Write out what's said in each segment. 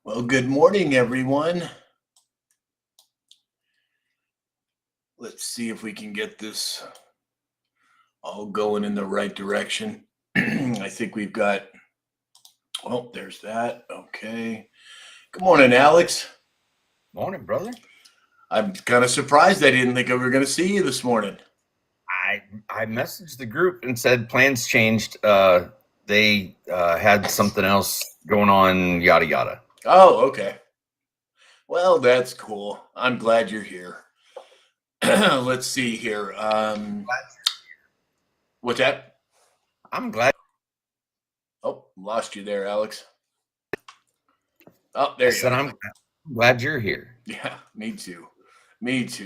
Well, good morning, everyone. Let's see if we can get this all going in the right direction. I think we've got, oh, there's that. Okay. Good morning, Alex. Morning, brother. I'm kind of surprised I didn't think we were going to see you this morning. I messaged the group and said plans changed. They had something else going on. Yada yada. Oh, okay. Well, that's cool. I'm glad you're here. Let's see here. What's that? I'm glad. Oh, lost you there, Alex. Oh, there I you said are. I'm glad you're here. Yeah, me too. Me too.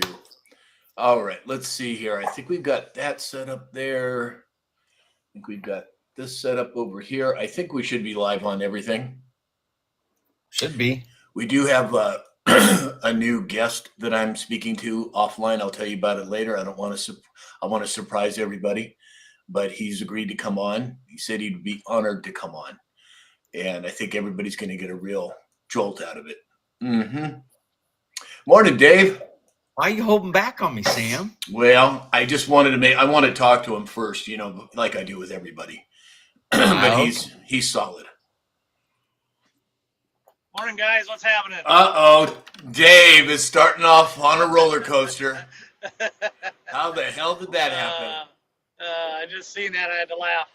All right, let's see here. I think we've got that set up there. I think we've got this set up over here. I think we should be live on everything. Should be. We do have a new guest that I'm speaking to offline. I'll tell you about it later. I don't want to. I want to surprise everybody, but he's agreed to come on. He said he'd be honored to come on, and I think everybody's going to get a real jolt out of it. Mm-hmm. Morning, Dave. Why are you holding back on me, Sam? Well, I just wanted to make. I want to talk to him first, like I do with everybody. But he's solid. Morning, guys. What's happening? Dave is starting off on a roller coaster. How the hell did that happen? I just seen that. I had to laugh.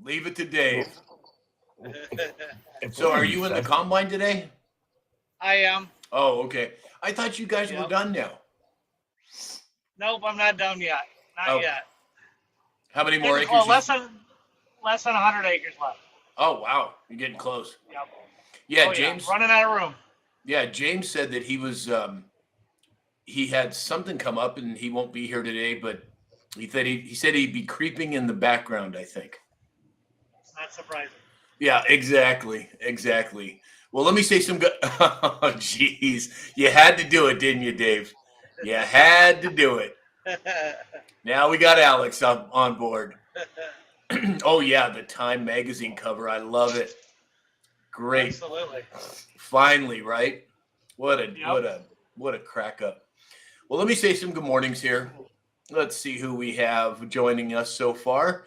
Leave it to Dave. So, are you in the combine today? I am. Oh, okay. I thought you guys were done now. Nope, I'm not done yet. Not yet. How many more acres? Well, less than 100 acres left. Oh, wow. You're getting close. Yep. Yeah, James. Yeah. Running out of room. Yeah, James said that he was he had something come up and he won't be here today, but he said he'd be creeping in the background, I think. It's not surprising. Yeah, exactly. Well, let me say some good. Oh, jeez, you had to do it, didn't you, Dave? You had to do it. Now we got Alex on board. Oh yeah, the Time magazine cover. I love it. Great. Absolutely. Finally, right? What a crack up. Well, let me say some good mornings here. Let's see who we have joining us so far.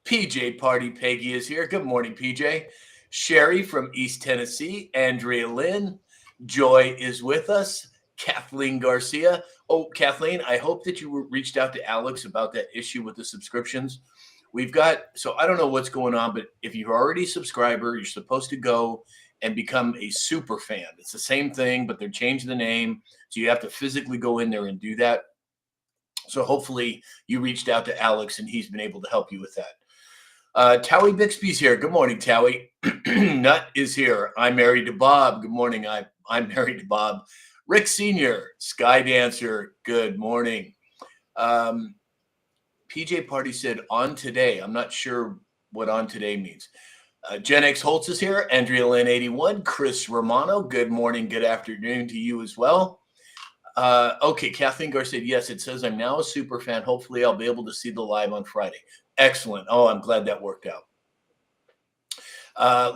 PJ Party Peggy is here. Good morning, PJ. Sherry from East Tennessee. Andrea Lynn. Joy is with us. Kathleen Garcia. Oh, Kathleen, I hope that you reached out to Alex about that issue with the subscriptions. So I don't know what's going on, but if you're already a subscriber, you're supposed to go and become a super fan. It's the same thing, but they're changing the name. So you have to physically go in there and do that. So hopefully you reached out to Alex and he's been able to help you with that. Towie Bixby's here. Good morning, Towie. Nut is here. I'm married to Bob. Good morning. I'm married to Bob. Rick Sr., Sky Dancer. Good morning. PJ Party said on today. I'm not sure what on today means. Gen X Holtz is here. Andrea Lynn 81. Chris Romano. Good morning. Good afternoon to you as well. Okay, Kathleen Gar said, yes, it says I'm now a super fan. Hopefully I'll be able to see the live on Friday. Excellent. Oh, I'm glad that worked out.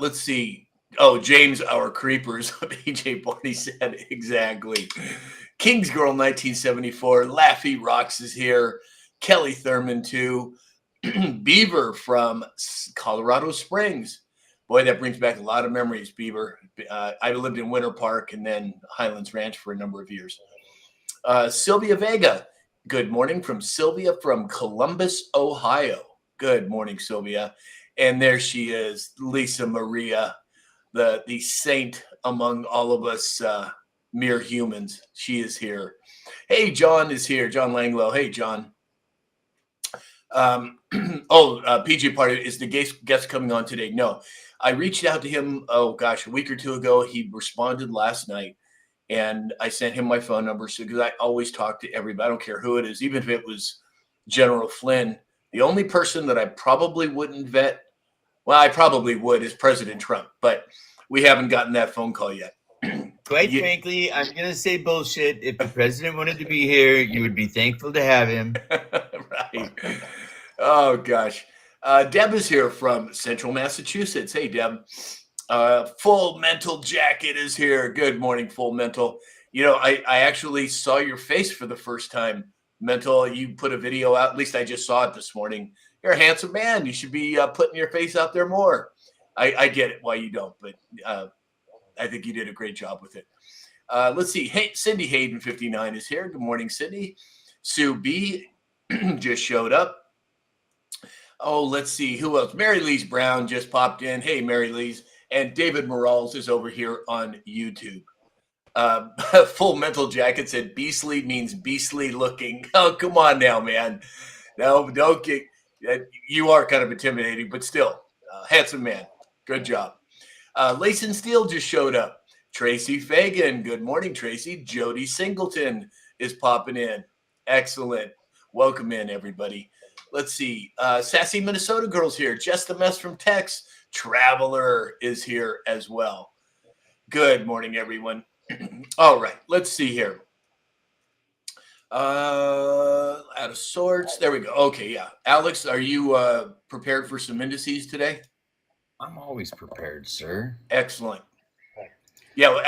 Let's see. Oh, James, our creepers. PJ Party said, exactly. King's Girl 1974. Laffy Rocks is here. Kelly Thurman, too. Beaver from Colorado Springs. Boy, that brings back a lot of memories, Beaver. I lived in Winter Park and then Highlands Ranch for a number of years. Sylvia Vega. Good morning from Sylvia from Columbus, Ohio. Good morning, Sylvia. And there she is, Lisa Maria, the saint among all of us mere humans. She is here. Hey, John is here. John Langlow. Hey, John. PJ Party, is the guest coming on today? No, I reached out to him, a week or two ago. He responded last night, and I sent him my phone number. So, because I always talk to everybody, I don't care who it is, even if it was General Flynn. The only person that I probably wouldn't vet, well, I probably would, is President Trump, but we haven't gotten that phone call yet. Quite frankly, I'm going to say bullshit. If the president wanted to be here, you would be thankful to have him. Right. Oh, gosh. Deb is here from Central Massachusetts. Hey, Deb. Full Mental Jacket is here. Good morning, Full Mental. I actually saw your face for the first time, Mental. You put a video out. At least I just saw it this morning. You're a handsome man. You should be putting your face out there more. I get it why you don't, but I think you did a great job with it. Let's see. Hey, Cindy Hayden 59 is here. Good morning, Cindy. Sue B just showed up. Oh, let's see. Who else? Mary Lee's Brown just popped in. Hey, Mary Lee's. And David Morales is over here on YouTube. Full Mental Jacket said beastly means beastly looking. Oh, come on now, man. No, don't get – you are kind of intimidating, but still, handsome man. Good job. Layson Steele just showed up. Tracy Fagan. Good morning, Tracy. Jody Singleton is popping in. Excellent. Welcome in, everybody. Let's see. Sassy Minnesota Girl's here. Just the Mess from Tex. Traveler is here as well. Good morning, everyone. All right, let's see here. Out of sorts. There we go. Okay, yeah. Alex, are you prepared for some indices today? I'm always prepared, sir. Excellent. Yeah,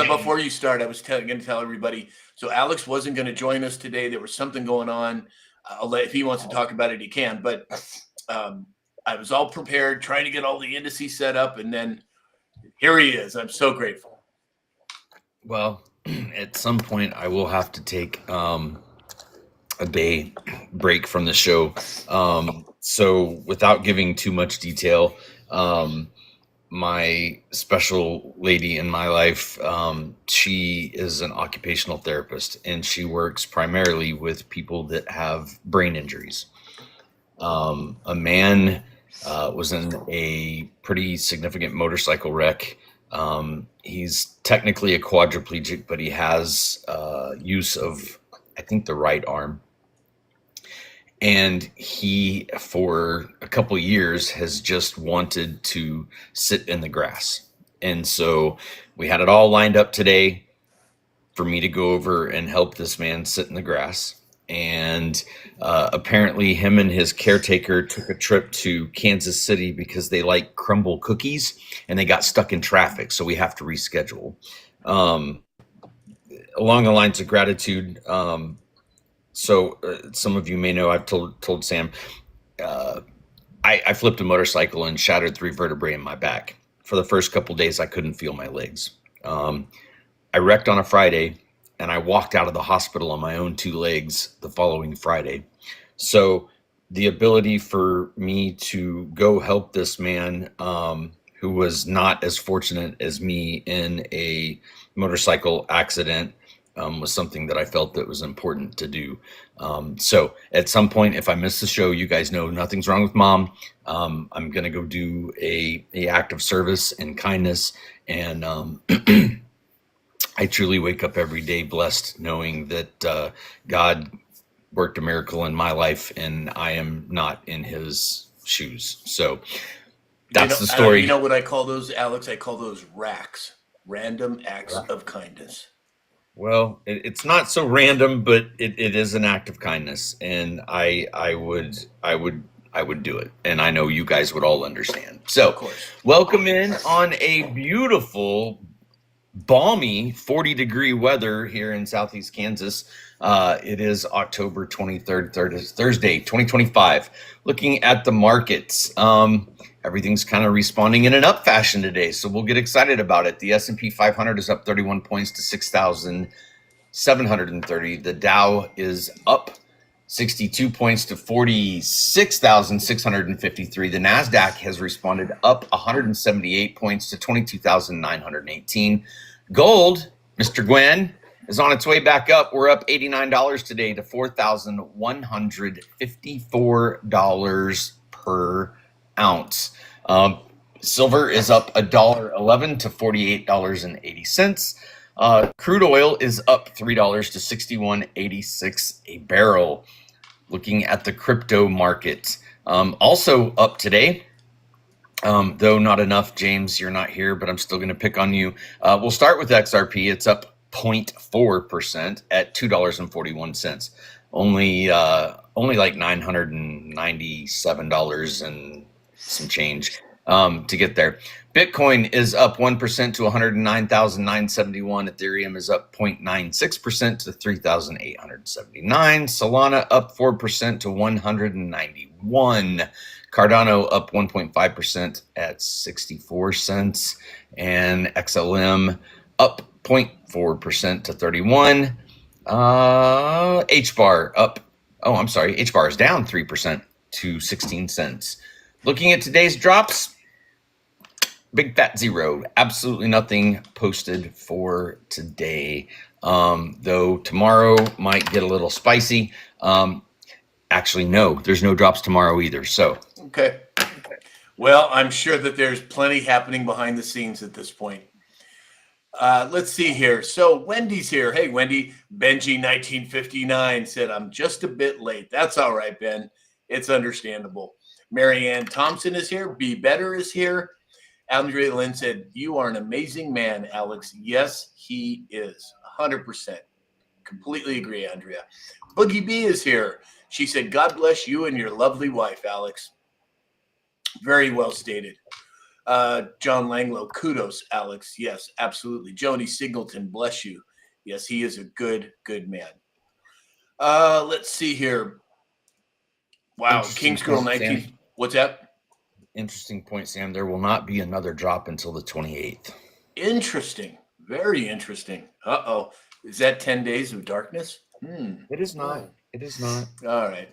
before you start, I was going to tell everybody. So Alex wasn't going to join us today. There was something going on. If he wants to talk about it, he can. But I was all prepared, trying to get all the indices set up, and then here he is. I'm so grateful. Well, at some point, I will have to take a day break from the show. So without giving too much detail, my special lady in my life, she is an occupational therapist, and she works primarily with people that have brain injuries. A man was in a pretty significant motorcycle wreck. He's technically a quadriplegic, but he has use of, I think, the right arm. And he, for a couple of years, has just wanted to sit in the grass. And so we had it all lined up today for me to go over and help this man sit in the grass. And apparently him and his caretaker took a trip to Kansas City because they like crumble cookies, and they got stuck in traffic. So we have to reschedule. Along the lines of gratitude, so some of you may know, I've told Sam, I flipped a motorcycle and shattered 3 vertebrae in my back. For the first couple of days, I couldn't feel my legs. I wrecked on a Friday, and I walked out of the hospital on my own 2 legs the following Friday. So the ability for me to go help this man who was not as fortunate as me in a motorcycle accident was something that I felt that was important to do. So at some point, if I miss the show, you guys know nothing's wrong with Mom. I'm going to go do a act of service and kindness. And I truly wake up every day blessed, knowing that God worked a miracle in my life, and I am not in his shoes. So that's the story. You know what I call those, Alex? I call those racks, random acts of kindness. Well, it's not so random, but it is an act of kindness, and I would do it, and I know you guys would all understand. So, welcome in on a beautiful, balmy 40-degree weather here in Southeast Kansas. It is October 23rd, Thursday, 2025. Looking at the markets, everything's kind of responding in an up fashion today, so we'll get excited about it. The S&P 500 is up 31 points to 6,730. The Dow is up 62 points to 46,653. The NASDAQ has responded up 178 points to 22,918. Gold, Mr. Gwen, is on its way back up. We're up $89 today to $4,154 per ounce. Silver is up $1.11 to $48.80. Crude oil is up $3 to $61.86 a barrel. Looking at the crypto market, also up today, though not enough. James, you're not here, but I'm still going to pick on you. We'll start with XRP. It's up 0.4% at $2.41. Only like $997 and some change. to get there. Bitcoin is up 1% to 109,971. Ethereum is up 0.96% to 3,879. Solana up 4% to 191. Cardano up 1.5% at 64 cents. And XLM up 0.4% to 31. HBAR up. Oh, I'm sorry. HBAR is down 3% to 16 cents. Looking at today's drops, big fat zero. Absolutely nothing posted for today. Though tomorrow might get a little spicy. Actually, no, there's no drops tomorrow either. So Okay. Well, I'm sure that there's plenty happening behind the scenes at this point. Let's see here. So Wendy's here. Hey, Wendy. Benji 1959 said, I'm just a bit late. That's all right, Ben. It's understandable. Marianne Thompson is here. Be Better is here. Andrea Lynn said, you are an amazing man, Alex. Yes, he is. 100%. Completely agree, Andrea. Boogie B is here. She said, God bless you and your lovely wife, Alex. Very well stated. John Langlow, kudos, Alex. Yes, absolutely. Joni Singleton, bless you. Yes, he is a good man. Let's see here. Wow, King's Girl 19. Sam. What's that? Interesting point, Sam. There will not be another drop until the 28th. Interesting. Very interesting. Uh-oh. Is that 10 days of darkness? It is not. It is not. All right.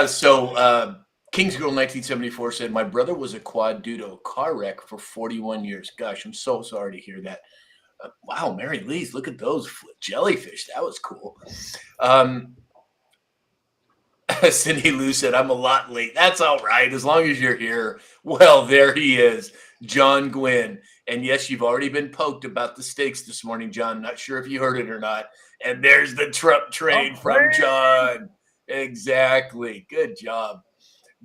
So King's Girl 1974 said, my brother was a quad due to a car wreck for 41 years. Gosh, I'm so sorry to hear that. Wow, Mary Lee's, look at those jellyfish. That was cool. Cindy Lou said, I'm a lot late. That's all right, as long as you're here. Well, there he is, John Gwynn. And yes, you've already been poked about the steaks this morning, John. Not sure if you heard it or not. And there's the Trump train from John. Exactly. Good job.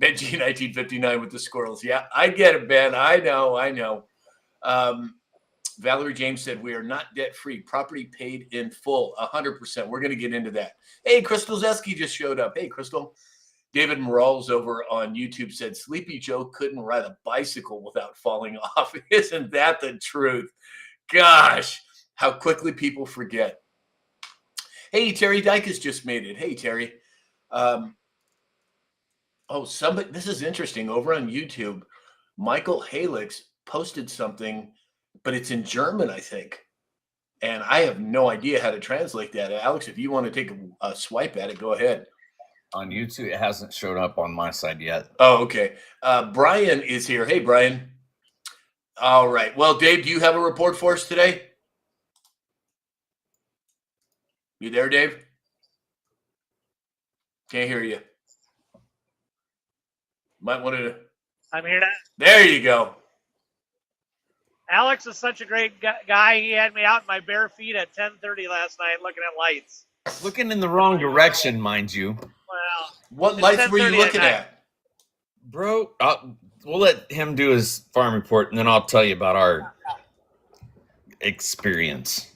Benji 1959 with the squirrels. Yeah, I get it, Ben. I know. Valerie James said, we are not debt free. Property paid in full, 100%. We're going to get into that. Hey, Crystal Zeski just showed up. Hey, Crystal. David Morales over on YouTube said, Sleepy Joe couldn't ride a bicycle without falling off. Isn't that the truth? Gosh, how quickly people forget. Hey, Terry Dyke has just made it. Hey, Terry. Somebody, this is interesting. Over on YouTube, Michael Halix posted something, but it's in German, I think. And I have no idea how to translate that. Alex, if you want to take a swipe at it, go ahead. On YouTube, it hasn't showed up on my side yet. Oh, okay. Brian is here. Hey, Brian. All right. Well, Dave, do you have a report for us today? You there, Dave? Can't hear you. Might want to. I'm here now. There you go. Alex is such a great guy. He had me out in my bare feet at 10:30 last night looking at lights. Looking in the wrong direction, mind you. Well, what lights were you looking at? Bro, we'll let him do his farm report, and then I'll tell you about our experience.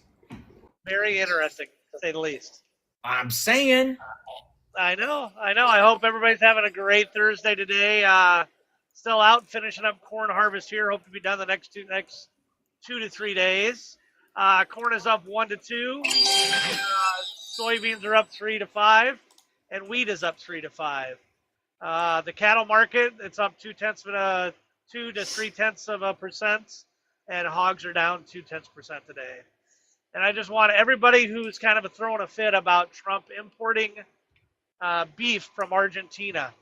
Very interesting, to say the least. I'm saying. I know. I hope everybody's having a great Thursday today. Still out finishing up corn harvest here. Hope to be done the next 2 to 3 days. Corn is up 1 to 2. Soybeans are up 3 to 5, and wheat is up 3 to 5. The cattle market, it's up 2 to 3/10%, and hogs are down 0.2% today. And I just want everybody who's kind of throwing a fit about Trump importing beef from Argentina.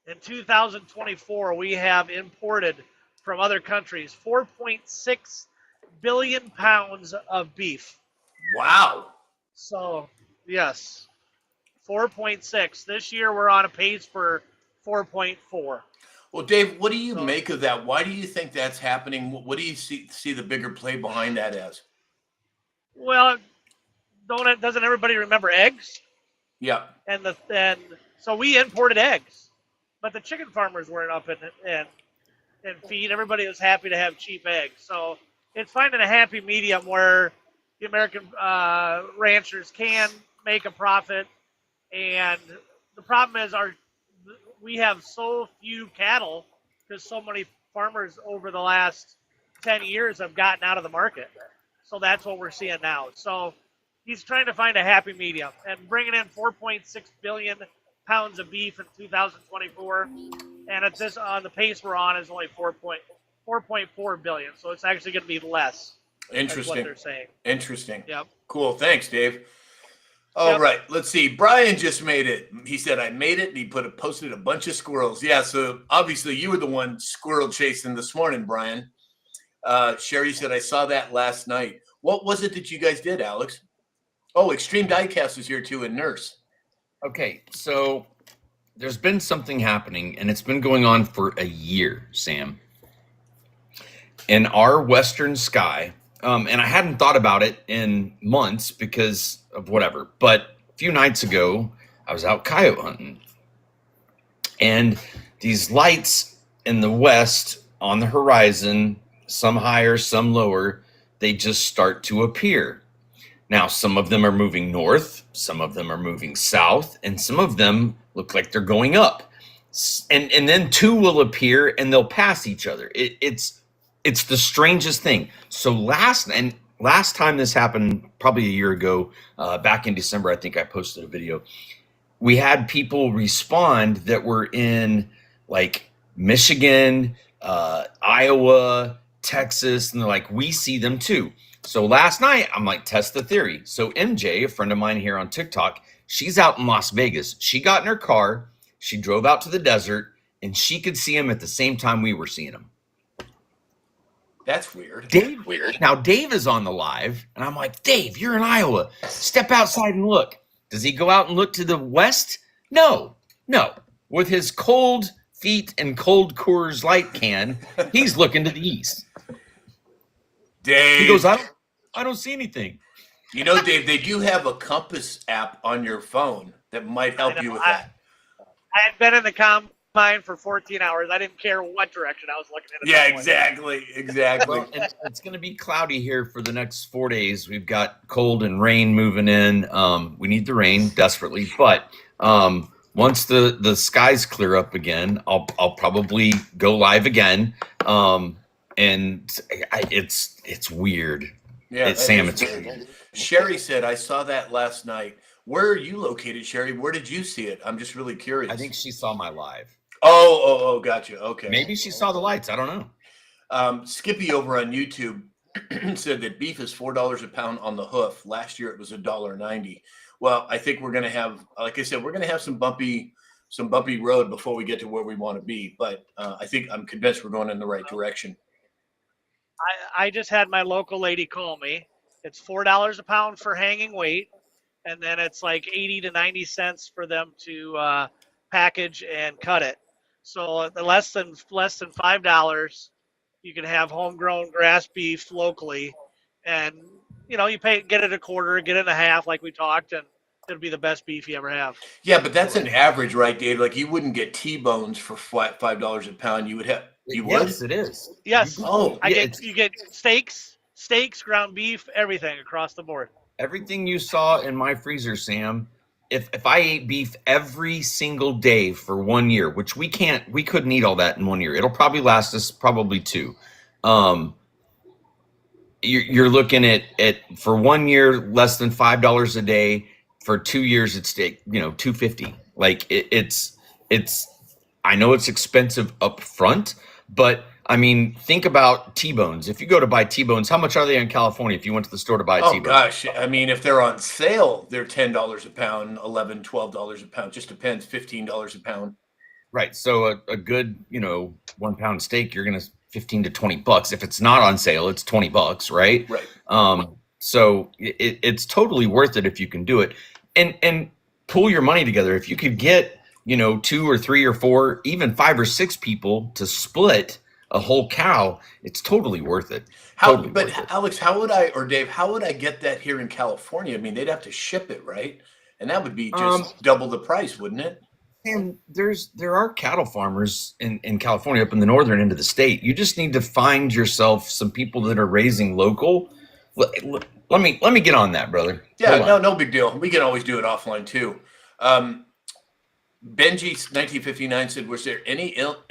In 2024, we have imported from other countries 4.6 billion pounds of beef. Wow. So, yes, 4.6. This year, we're on a pace for 4.4. Well, Dave, what do you make of that? Why do you think that's happening? What do you see the bigger play behind that as? Well, doesn't everybody remember eggs? Yeah. And so we imported eggs, but the chicken farmers weren't up in feed. Everybody was happy to have cheap eggs. So it's finding a happy medium where the American ranchers can make a profit. And the problem is we have so few cattle because so many farmers over the last 10 years have gotten out of the market. So that's what we're seeing now. So he's trying to find a happy medium and bringing in 4.6 billion pounds of beef in 2024. And at this, on the pace we're on, is only 4.4 billion. So it's actually going to be less. Interesting. That's what they're saying. Interesting. Yep. Cool. Thanks, Dave. All right. Let's see. Brian just made it. He said, I made it. And he posted a bunch of squirrels. Yeah. So obviously you were the one squirrel chasing this morning, Brian. Sherry said, I saw that last night. What was it that you guys did, Alex? Oh, Extreme Diecast is here too, and Nurse. Okay. So there's been something happening, and it's been going on for a year, Sam. In our western sky, and I hadn't thought about it in months because of whatever, but a few nights ago, I was out coyote hunting. And these lights in the west on the horizon, some higher, some lower, they just start to appear. Now, some of them are moving north, some of them are moving south, and some of them look like they're going up. And then two will appear and they'll pass each other. It's the strangest thing. So last time this happened, probably a year ago, back in December, I think I posted a video. We had people respond that were in like Michigan, Iowa, Texas, and they're like, we see them too. So last night, I'm like, test the theory. So MJ, a friend of mine here on TikTok, she's out in Las Vegas. She got in her car, she drove out to the desert, and she could see him at the same time we were seeing him. That's weird. Now Dave is on the live, and I'm like, Dave, you're in Iowa. Step outside and look. Does he go out and look to the west? No. With his cold feet and cold Coors Light can, he's looking to the east. Dave. He goes, I don't see anything. You know, Dave, they do have a compass app on your phone that might help you with that. I had been in the combine for 14 hours. I didn't care what direction I was looking at. Yeah, exactly. Well, and it's going to be cloudy here for the next 4 days. We've got cold and rain moving in. We need the rain desperately, but once the skies clear up again, I'll probably go live again. And it's weird. Yeah, Sam, it's weird. Sherry said, I saw that last night. Where are you located, Sherry? Where did you see it? I'm just really curious. I think she saw my live. Oh, gotcha. Okay. Maybe she saw the lights. I don't know. Skippy over on YouTube said that beef is $4 a pound on the hoof. Last year it was $1.90. Well, I think we're going to have, like I said, we're going to have some bumpy road before we get to where we want to be. But I'm convinced we're going in the right direction. I just had my local lady call me. It's $4 a pound for hanging weight, and then it's like 80 to 90 cents for them to package and cut it. So the less than $5, you can have homegrown grass beef locally, and you get it a quarter, get it a half, like we talked, and it'll be the best beef you ever have. Yeah, but that's an average, right, Dave? Like you wouldn't get T-bones for $5 a pound. You would have. You would? Yes, it is. Yes. Oh, you get steaks, ground beef, everything across the board. Everything you saw in my freezer, Sam. If I ate beef every single day for 1 year, which we couldn't eat all that in 1 year. It'll probably last us probably 2. You're looking at for 1 year less than $5 a day. For 2 years, it's $2.50. Like it's. I know it's expensive up front, but I mean, think about T-bones. If you go to buy T-bones, how much are they in California if you went to the store to buy a T-bone? Oh, gosh. I mean, if they're on sale, they're $10 a pound, $11, $12 a pound. Just depends, $15 a pound. Right. So a good, 1 pound steak, you're going to $15 to $20. If it's not on sale, it's $20, right? Right. So it's totally worth it if you can do it. And pull your money together. If you could get 2 or 3 or 4, even 5 or 6 people to split a whole cow, it's totally worth it. Alex, Dave, how would I get that here in California? I mean, they'd have to ship it, right? And that would be just double the price, wouldn't it? And there are cattle farmers in California up in the northern end of the state. You just need to find yourself some people that are raising local. Let me get on that, brother. Yeah, no big deal. We can always do it offline too. Benji 1959 said,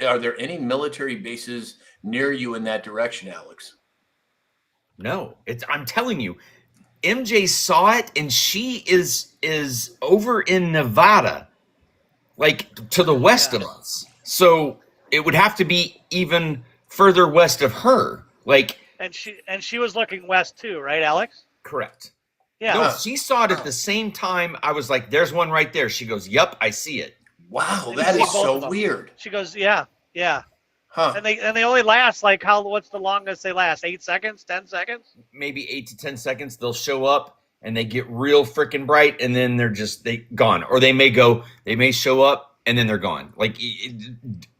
are there any military bases near you in that direction, Alex? No, I'm telling you, MJ saw it, and she is over in Nevada, like to the west of us. So it would have to be even further west of her. Like, And she was looking west too, right, Alex? correct. Yeah. No, she saw it at the same time. I was like, "There's one right there." She goes, "Yep, I see it." Wow, And that you is see both of so them. weird. She goes, yeah. Huh. And they only last like what's the longest they last? 8 seconds, 10 seconds? Maybe 8 to 10 seconds. They'll show up and they get real freaking bright, and then they gone. Or they may show up and then they're gone. Like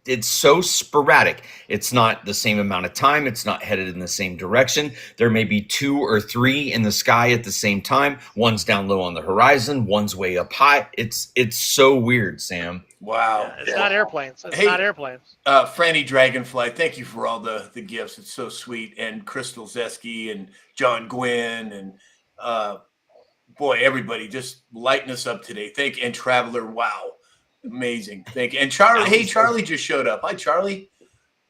it's so sporadic. It's not the same amount of time. It's not headed in the same direction. There may be 2 or 3 in the sky at the same time. One's down low on the horizon. One's way up high. It's so weird, Sam. Wow. Yeah, it's not airplanes. It's Hey. not airplanes. Franny Dragonfly, thank you for all the gifts. It's so sweet. And Crystal Zeski and John Gwynn and boy, everybody just lighting us up today. And Traveler, wow. Amazing. Thank you. And Charlie, hey, Charlie just showed up. Hi, Charlie.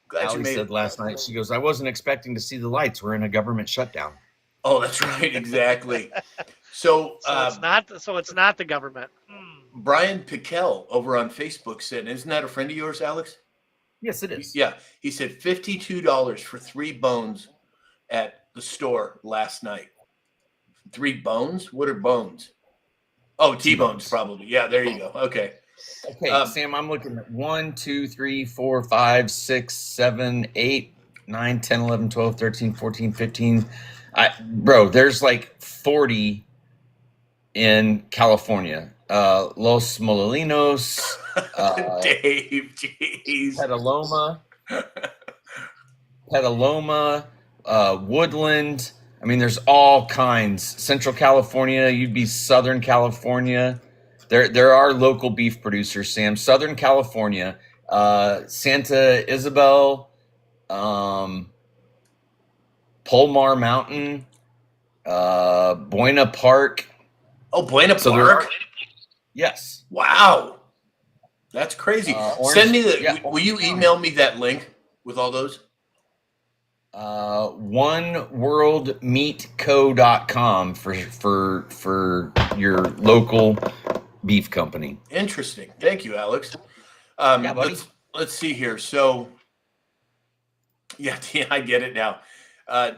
Glad you Allie made said it. last night, she goes, "I wasn't expecting to see the lights. We're in a government shutdown." Oh, that's right. Exactly. So, It's not the government. Brian Piquel over on Facebook said, isn't that a friend of yours, Alex? Yes, it is. Yeah. He said $52 for 3 bones at the store last night. 3 bones? What are bones? Oh, T-bones, probably. Yeah, there you go. Okay. Okay, Sam, I'm looking at 1, 2, 3, 4, 5, 6, 7, 8, 9, 10, 11, 12, 13, 14, 15. Bro, there's like 40 in California. Los Molinos, Dave, jeez. Petaluma, Woodland. I mean, there's all kinds. Central California, you'd be Southern California. There are local beef producers, Sam. Southern California, Santa Isabel, Polmar Mountain, Buena Park. Oh, Buena So there Park? are- Yes. Wow. That's crazy. Orange- Send me the, yeah. will you email me that link with all those? OneWorldMeatCo.com for your local beef company. Interesting. Thank you, Alex. Yeah, buddy. Let's see here. So, yeah, I get it now.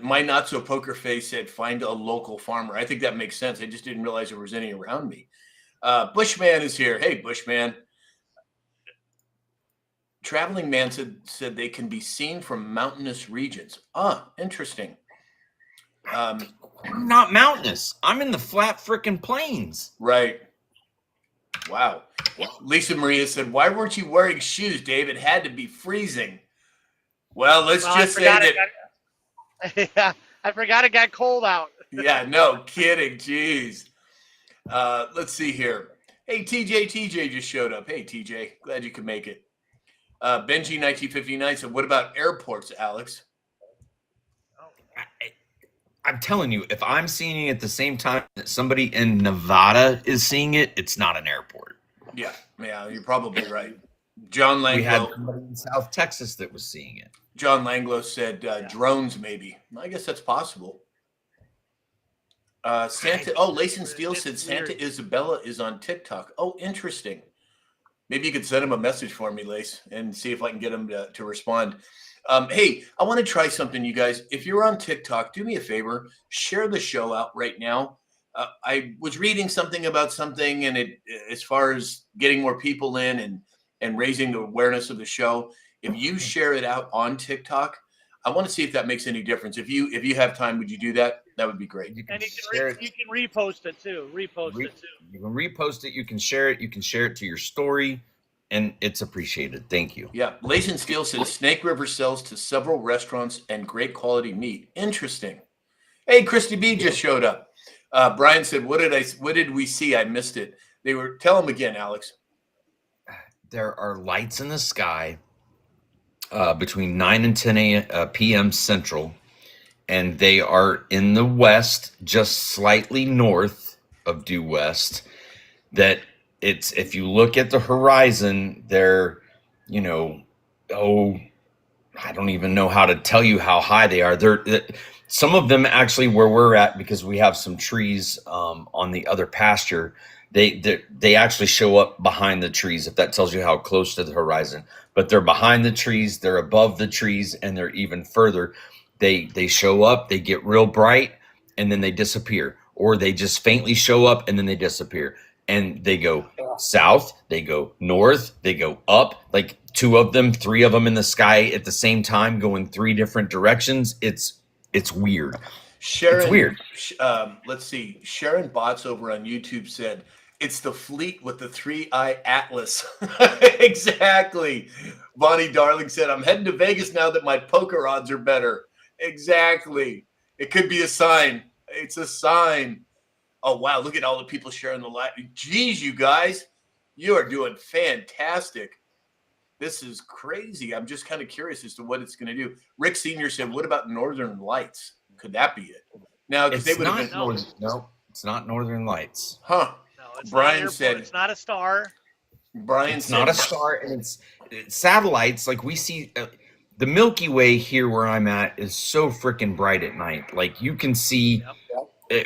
My not so poker face said, find a local farmer. I think that makes sense. I just didn't realize there was any around me. Bushman is here. Hey, Bushman. Traveling Man said they can be seen from mountainous regions. Interesting. I'm not mountainous. I'm in the flat frickin' plains. Right. Wow. Lisa Maria said, why weren't you wearing shoes, Dave? It had to be freezing. Well, let's just say that. Yeah, I forgot it got cold out. Yeah, no kidding. Jeez. Let's see here. Hey, TJ just showed up. Hey, TJ, glad you could make it. Benji 1959 said, what about airports, Alex? I'm telling you, if I'm seeing it at the same time that somebody in Nevada is seeing it, it's not an airport. Yeah, you're probably right. John We had Langlow. somebody in South Texas that was seeing it. John Langlow said drones, maybe. I guess that's possible. Layson Steele said Santa Isabella is on TikTok. Oh, interesting. Maybe you could send him a message for me, Lace, and see if I can get him to respond. Hey, I want to try something, you guys. If you're on TikTok, do me a favor, share the show out right now. I was reading something about something, and as far as getting more people in and raising the awareness of the show, if you share it out on TikTok, I want to see if that makes any difference. If you have time, would you do that? That would be great. And you can repost it too. You can repost it. You can share it. You can share it to your story, and it's appreciated. Thank you. Yeah, Layson Steele said Snake River sells to several restaurants and great quality meat. Interesting. Hey, Christy B just showed up. Brian said, "What did we see? I missed it." Tell them again, Alex. There are lights in the sky between 9 and 10 p.m. Central, and they are in the west, just slightly north of due west. That it's if you look at the horizon, they're, you know, oh, I don't even know how to tell you how high they are. Some of them actually where we're at, because we have some trees on the other pasture. They actually show up behind the trees, if that tells you how close to the horizon. But they're behind the trees, they're above the trees, and they're even further. They show up, they get real bright, and then they disappear, or they just faintly show up and then they disappear. And they go south, they go north, they go up, like two of them, three of them in the sky at the same time, going three different directions. It's weird. Sharon, it's weird. Let's see. Sharon Botts over on YouTube said, it's the fleet with the 3-eye atlas. Exactly. Bonnie Darling said, I'm heading to Vegas now that my poker odds are better. Exactly. It could be a sign. It's a sign. Oh, wow. Look at all the people sharing the live. Geez, you guys, you are doing fantastic. This is crazy. I'm just kind of curious as to what it's going to do. Rick Sr. said, what about Northern Lights? Could that be it? Now, because they would have been. No, it's not Northern Lights. Huh. No, it's Brian said it's not a star. Brian it's said not a star, and it's satellites. Like we see the Milky Way here where I'm at is so freaking bright at night. Like you can see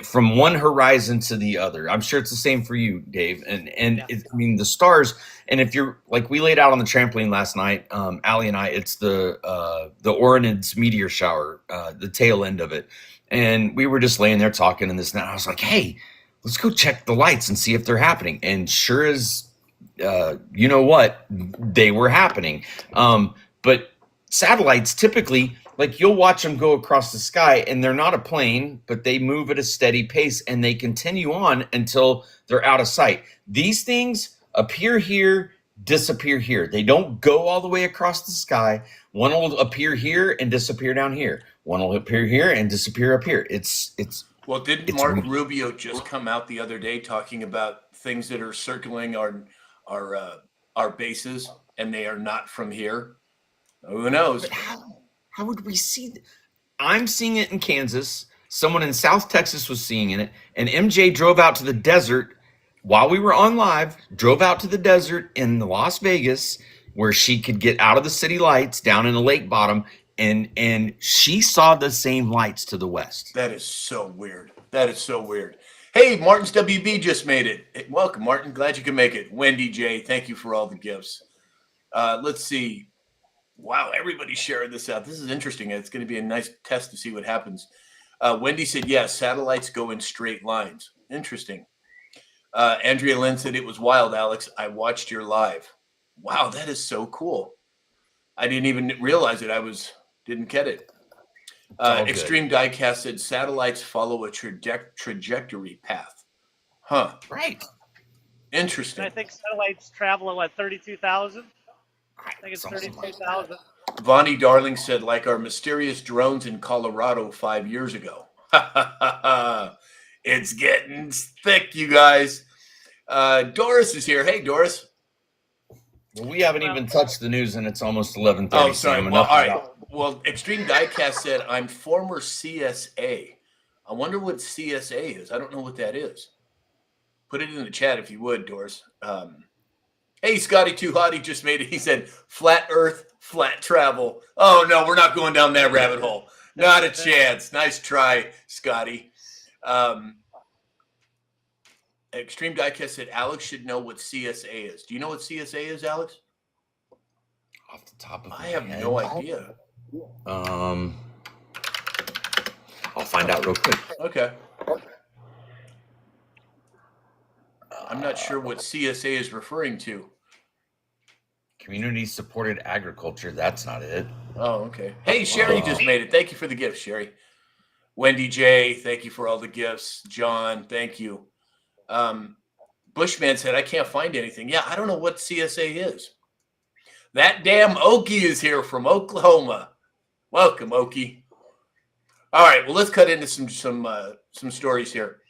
from one horizon to the other. I'm sure it's the same for you, Dave. And I mean the stars. And if you're like we laid out on the trampoline last night, Allie and I, it's the Oranids meteor shower, the tail end of it. And we were just laying there talking and this and that. I was like, hey, let's go check the lights and see if they're happening. And sure as you know what, they were happening. But satellites typically, like you'll watch them go across the sky and they're not a plane, but they move at a steady pace and they continue on until they're out of sight. These things appear here, disappear here. They don't go all the way across the sky. One will appear here and disappear down here. One will appear here and disappear up here. Well, didn't Mark Rubio just come out the other day talking about things that are circling our bases and they are not from here? Who knows? How would we see that? I'm seeing it in Kansas. Someone in South Texas was seeing it. And MJ drove out to the desert while we were on live, drove out to the desert in Las Vegas where she could get out of the city lights down in the lake bottom. And she saw the same lights to the west. That is so weird. That is so weird. Hey, Martin's WB just made it. Welcome, Martin. Glad you can make it. Wendy J, thank you for all the gifts. Let's see. Wow, everybody's sharing this out. This is interesting. It's going to be a nice test to see what happens. Wendy said, yes, satellites go in straight lines. Interesting. Andrea Lynn said, it was wild, Alex. I watched your live. Wow, that is so cool. I didn't even realize it. Didn't get it. Extreme Diecast said, satellites follow a trajectory path. Huh. Right. Interesting. And I think satellites travel at what, 32,000? I think it's 32,000. Vonnie Darling said, like our mysterious drones in Colorado 5 years ago. It's getting thick, you guys. Doris is here. Hey, Doris. Well, we haven't even touched the news, and it's almost 11:30. Oh, sorry. Well, all right. Well, Extreme Diecast said, I'm former CSA. I wonder what CSA is. I don't know what that is. Put it in the chat if you would, Doris. Hey, Scotty Too Hot, he just made it. He said, flat earth, flat travel. Oh, no, we're not going down that rabbit hole. Not a chance. Nice try, Scotty. Extreme Diecast said, Alex should know what CSA is. Do you know what CSA is, Alex? Off the top of my head. I have no idea. I'll find out real quick. Okay. I'm not sure what CSA is referring to. Community supported agriculture. That's not it. Oh, okay. Hey, Sherry just made it. Thank you for the gift, Sherry. Wendy J, thank you for all the gifts. John, thank you. Bushman said, I can't find anything. Yeah, I don't know what CSA is. That damn Okie is here from Oklahoma. Welcome, Okie. All right, well, let's cut into some stories here.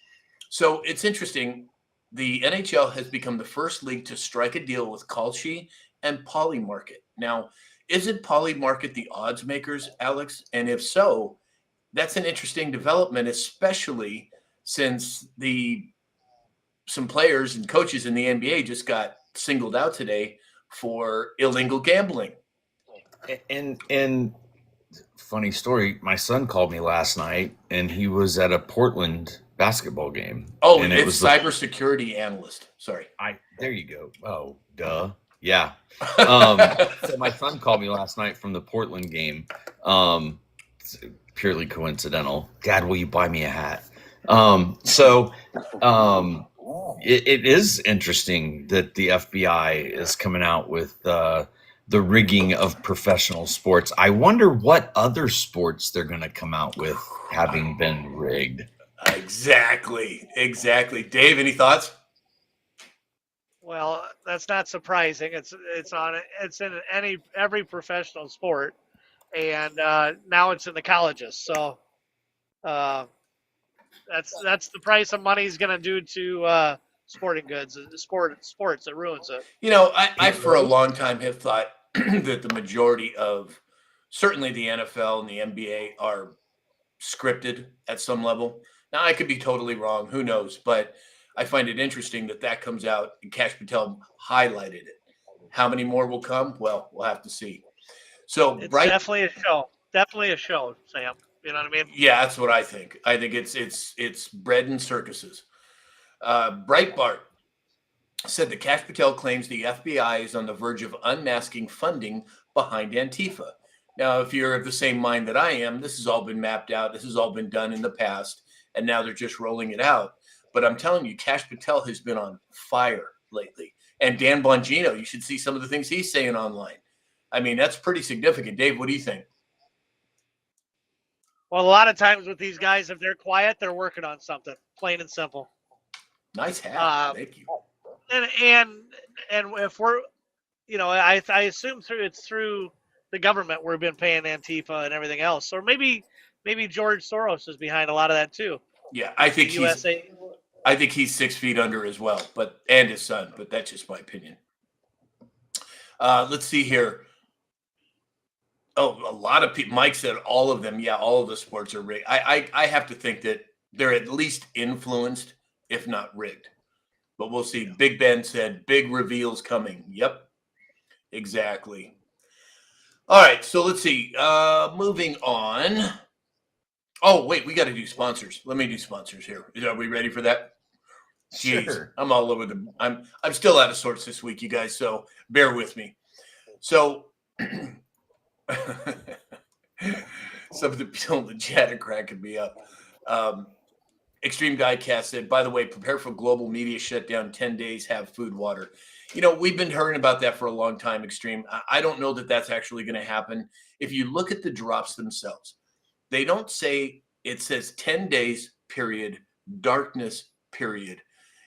So it's interesting. The NHL has become the first league to strike a deal with Kalshi and Polymarket. Now, isn't Polymarket the odds makers, Alex? And if so, that's an interesting development, especially since the some players and coaches in the NBA just got singled out today for illegal gambling. And funny story, my son called me last night, and he was at a Portland basketball game. Oh, and it's cybersecurity analyst. Sorry. There you go. Oh, duh. Yeah. So my son called me last night from the Portland game. It's purely coincidental. Dad, will you buy me a hat? It is interesting that the FBI is coming out with the rigging of professional sports. I wonder what other sports they're going to come out with having been rigged. Exactly. Dave, any thoughts? Well, that's not surprising. It's in every professional sport, and now it's in the colleges. So that's the price of money is going to do to sporting goods, sports. It ruins it. You know, I for a long time have thought that the majority of certainly the NFL and the NBA are scripted at some level. Now, I could be totally wrong. Who knows? But I find it interesting that comes out, and Kash Patel highlighted it. How many more will come? Well, we'll have to see. So it's definitely a show. Definitely a show, Sam. You know what I mean? Yeah, that's what I think. I think it's bread and circuses. Breitbart said that Kash Patel claims the FBI is on the verge of unmasking funding behind Antifa. Now, if you're of the same mind that I am, this has all been mapped out. This has all been done in the past, and now they're just rolling it out. But I'm telling you, Kash Patel has been on fire lately. And Dan Bongino, you should see some of the things he's saying online. I mean, that's pretty significant. Dave, what do you think? Well, a lot of times with these guys, if they're quiet, they're working on something, plain and simple. Nice hat. Thank you. And if we're, I assume through the government we've been paying Antifa and everything else. Or maybe George Soros is behind a lot of that too. Yeah, I think he's 6 feet under as well, and his son, but that's just my opinion. Let's see here. Oh, a lot of people. Mike said all of them. Yeah, all of the sports are rigged. I have to think that they're at least influenced, if not rigged. But we'll see. Big Ben said big reveals coming. Yep, exactly. All right, so let's see. Moving on. Oh, wait, we got to do sponsors. Let me do sponsors here. Are we ready for that? Jeez, Sure. I'm all over the. I'm still out of sorts this week, you guys. So bear with me. So. Some of the people in the chat are cracking me up. Extreme Diecast said, by the way, prepare for global media shutdown, 10 days, have food, water. We've been hearing about that for a long time, Extreme. I don't know that that's actually going to happen. If you look at the drops themselves, they don't say, it says 10 days, period, darkness, period.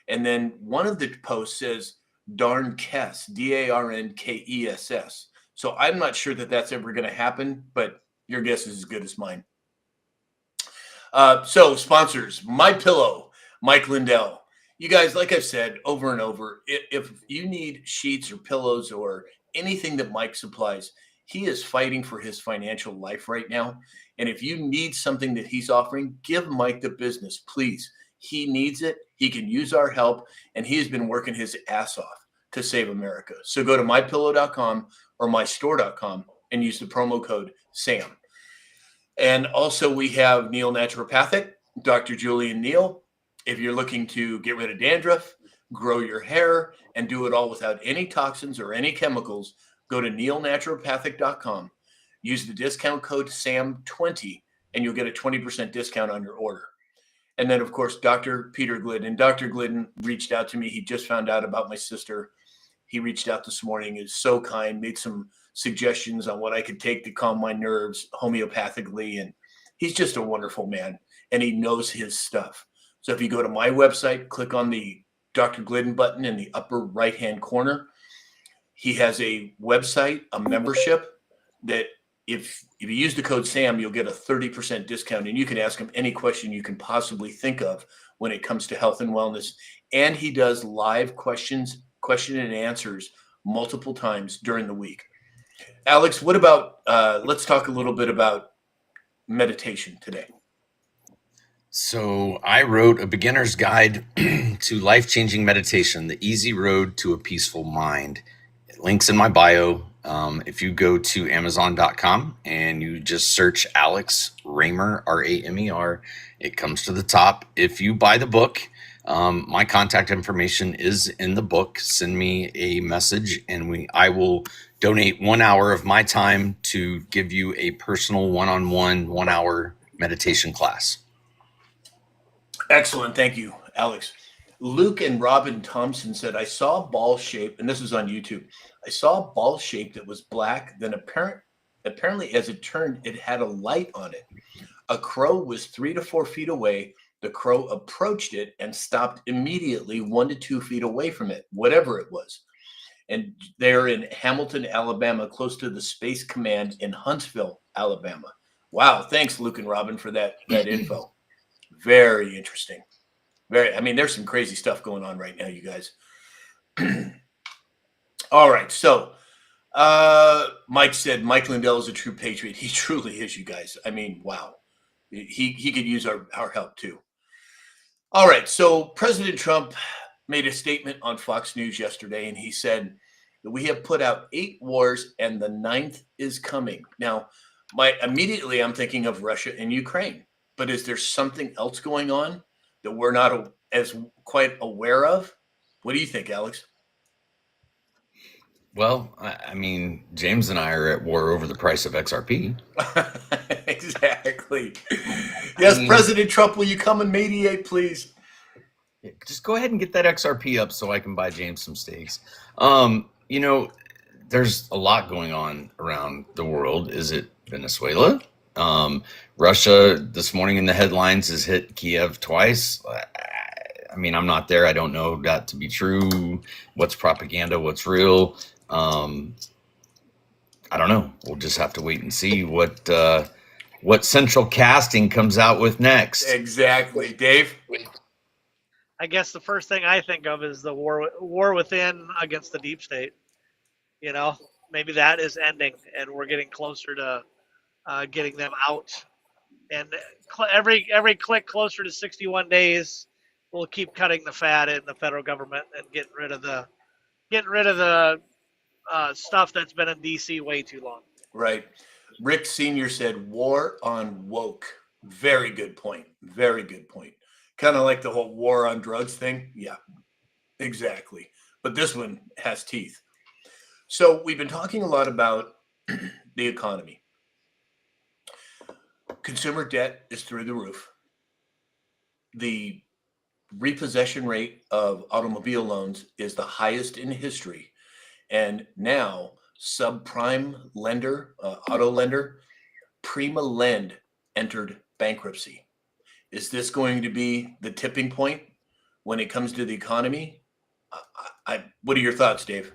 And then one of the posts says, Darnkess, Darnkess. So I'm not sure that that's ever going to happen, but your guess is as good as mine. So sponsors, MyPillow, Mike Lindell. You guys, like I've said over and over, if you need sheets or pillows or anything that Mike supplies, he is fighting for his financial life right now. And if you need something that he's offering, give Mike the business, please. He needs it. He can use our help, and he has been working his ass off to save America. So go to mypillow.com or mystore.com and use the promo code SAM. And also we have Neil Naturopathic, Dr. Julian Neal. If you're looking to get rid of dandruff, grow your hair, and do it all without any toxins or any chemicals, go to neilnaturopathic.com. Use the discount code SAM20 and you'll get a 20% discount on your order. And then, of course, Dr. Peter Glidden. And Dr. Glidden reached out to me. He just found out about my sister. He reached out this morning, is so kind, made some suggestions on what I could take to calm my nerves homeopathically. And he's just a wonderful man, and he knows his stuff. So if you go to my website, click on the Dr. Glidden button in the upper right-hand corner. He has a website, a membership that if you use the code SAM, you'll get a 30% discount, and you can ask him any question you can possibly think of when it comes to health and wellness. And he does live question and answers multiple times during the week. Alex, what about, let's talk a little bit about meditation today. So I wrote a beginner's guide to life-changing meditation, the easy road to a peaceful mind. Links in my bio. If you go to Amazon.com and you just search Alex Ramer, Ramer, it comes to the top. If you buy the book, my contact information is in the book. Send me a message and I will donate 1 hour of my time to give you a personal one-on-one 1 hour meditation class. Excellent. Thank you, Alex. Luke and Robin Thompson said, I saw a ball shape, and this is on YouTube. I saw a ball shape that was black. Then apparently, as it turned, it had a light on it. A crow was 3 to 4 feet away. The crow approached it and stopped immediately 1 to 2 feet away from it, whatever it was. And they're in Hamilton, Alabama, close to the Space Command in Huntsville, Alabama. Wow. Thanks, Luke and Robin, for that info. Very interesting. There's some crazy stuff going on right now, you guys. All right. So Mike said Mike Lindell is a true patriot. He truly is, you guys. Wow. He could use our help too. All right. So President Trump made a statement on Fox News yesterday, and he said that we have put out 8 wars and the 9th is coming. Now, immediately I'm thinking of Russia and Ukraine. But is there something else going on that we're not as quite aware of? What do you think, Alex? Well, James and I are at war over the price of XRP. Exactly. Yes, President Trump, will you come and mediate, please? Just go ahead and get that XRP up so I can buy James some steaks. There's a lot going on around the world. Is it Venezuela? Russia this morning in the headlines has hit Kiev twice. I'm not there. I don't know that to be true. What's propaganda? What's real? I don't know. We'll just have to wait and see what Central Casting comes out with next. Exactly. Dave? I guess the first thing I think of is the war within against the deep state. Maybe that is ending and we're getting closer to getting them out. And every click closer to 61 days, we'll keep cutting the fat in the federal government and getting rid of the stuff that's been in DC way too long. Right. Rick Sr. said war on woke. Very good point. Very good point. Kind of like the whole war on drugs thing. Yeah, exactly. But this one has teeth. So we've been talking a lot about the economy. Consumer debt is through the roof. The repossession rate of automobile loans is the highest in history. And now subprime lender, auto lender, Prima Lend entered bankruptcy. Is this going to be the tipping point when it comes to the economy? What are your thoughts, Dave?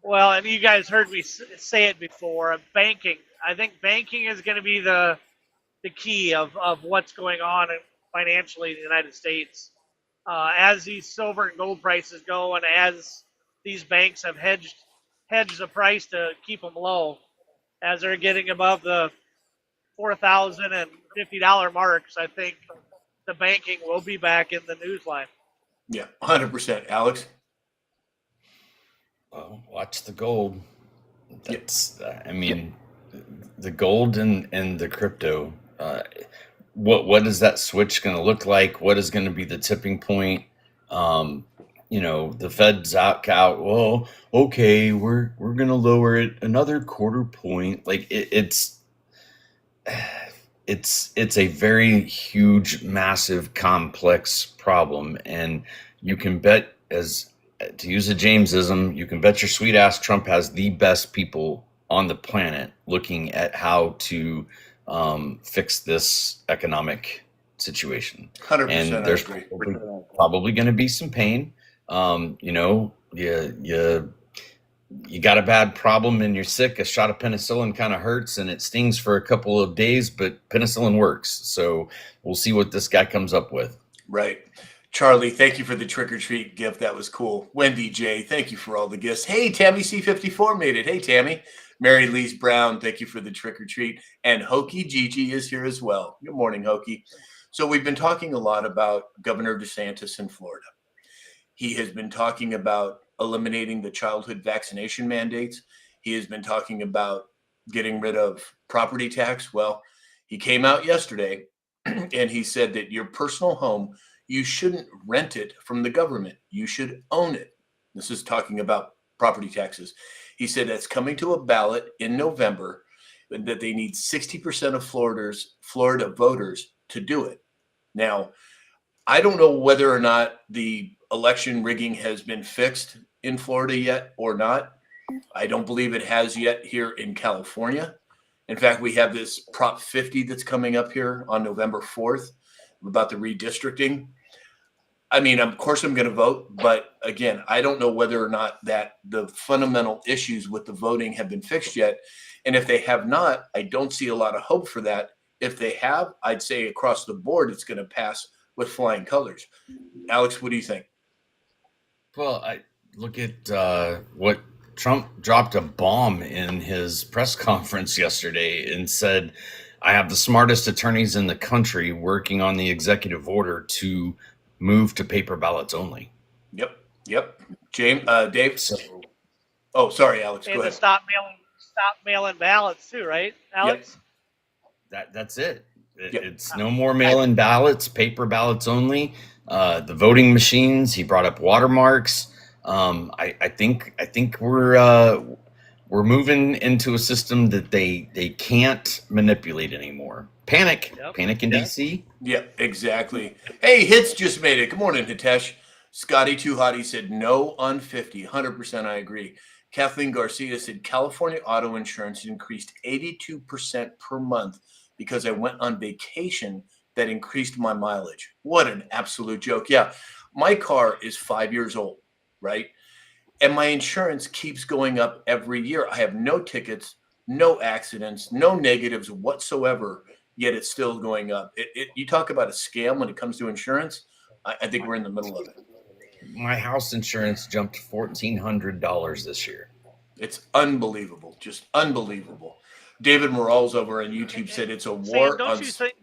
Well, and you guys heard me say it before, banking. I think banking is going to be the key of what's going on financially in the United States. As these silver and gold prices go and as these banks have hedged the price to keep them low, as they're getting above the $4,050 marks, I think the banking will be back in the newsline. Yeah, 100%. Alex? Well, watch the gold. That's, the gold and the crypto. What is that switch going to look like? What is going to be the tipping point? The Fed's out. Well, okay, we're going to lower it another quarter point. Like it's a very huge, massive, complex problem, and you can bet, as to use a Jamesism, you can bet your sweet ass Trump has the best people on the planet looking at how to fix this economic situation. 100%. And there's probably going to be some pain. You got a bad problem and you're sick. A shot of penicillin kind of hurts and it stings for a couple of days, but penicillin works. So we'll see what this guy comes up with. Right. Charlie, thank you for the trick-or-treat gift. That was cool. Wendy J, thank you for all the gifts. Hey, Tammy C54 made it. Hey, Tammy. Mary Lise Brown, thank you for the trick or treat. And Hokey Gigi is here as well. Good morning, Hokey. So we've been talking a lot about Governor DeSantis in Florida. He has been talking about eliminating the childhood vaccination mandates. He has been talking about getting rid of property tax. Well, he came out yesterday and he said that your personal home, you shouldn't rent it from the government. You should own it. This is talking about property taxes. He said that's coming to a ballot in November, and that they need 60% of Florida voters to do it. Now, I don't know whether or not the election rigging has been fixed in Florida yet or not. I don't believe it has yet here in California. In fact, we have this Prop 50 that's coming up here on November 4th about the redistricting. I mean, of course I'm going to vote, but again, I don't know whether or not that the fundamental issues with the voting have been fixed yet. And if they have not, I don't see a lot of hope for that. If they have, I'd say across the board, it's going to pass with flying colors. Alex, what do you think? Well, I look at what Trump dropped a bomb in his press conference yesterday and said, I have the smartest attorneys in the country working on the executive order to move to paper ballots only. Yep. James, Dave. So, oh, sorry, Alex. And Go to ahead. stop mailing ballots too, right, Alex? that's it. Yep. It's no more mail-in ballots, paper ballots only. The voting machines. He brought up watermarks. I think we're moving into a system that they can't manipulate anymore. Panic in DC. Yeah, exactly. Hey, Hits just made it. Good morning, Hitesh. Scotty Too Hottie said no on 50. 100% I agree. Kathleen Garcia said California auto insurance increased 82% per month because I went on vacation that increased my mileage. What an absolute joke. Yeah, my car is 5 years old, right? And my insurance keeps going up every year. I have no tickets, no accidents, no negatives whatsoever, yet it's still going up. You talk about a scam when it comes to insurance. I think we're in the middle of it. My house insurance jumped $1,400 this year. It's unbelievable, just unbelievable. David Morales over on YouTube said it's a war Sam, don't on. you think?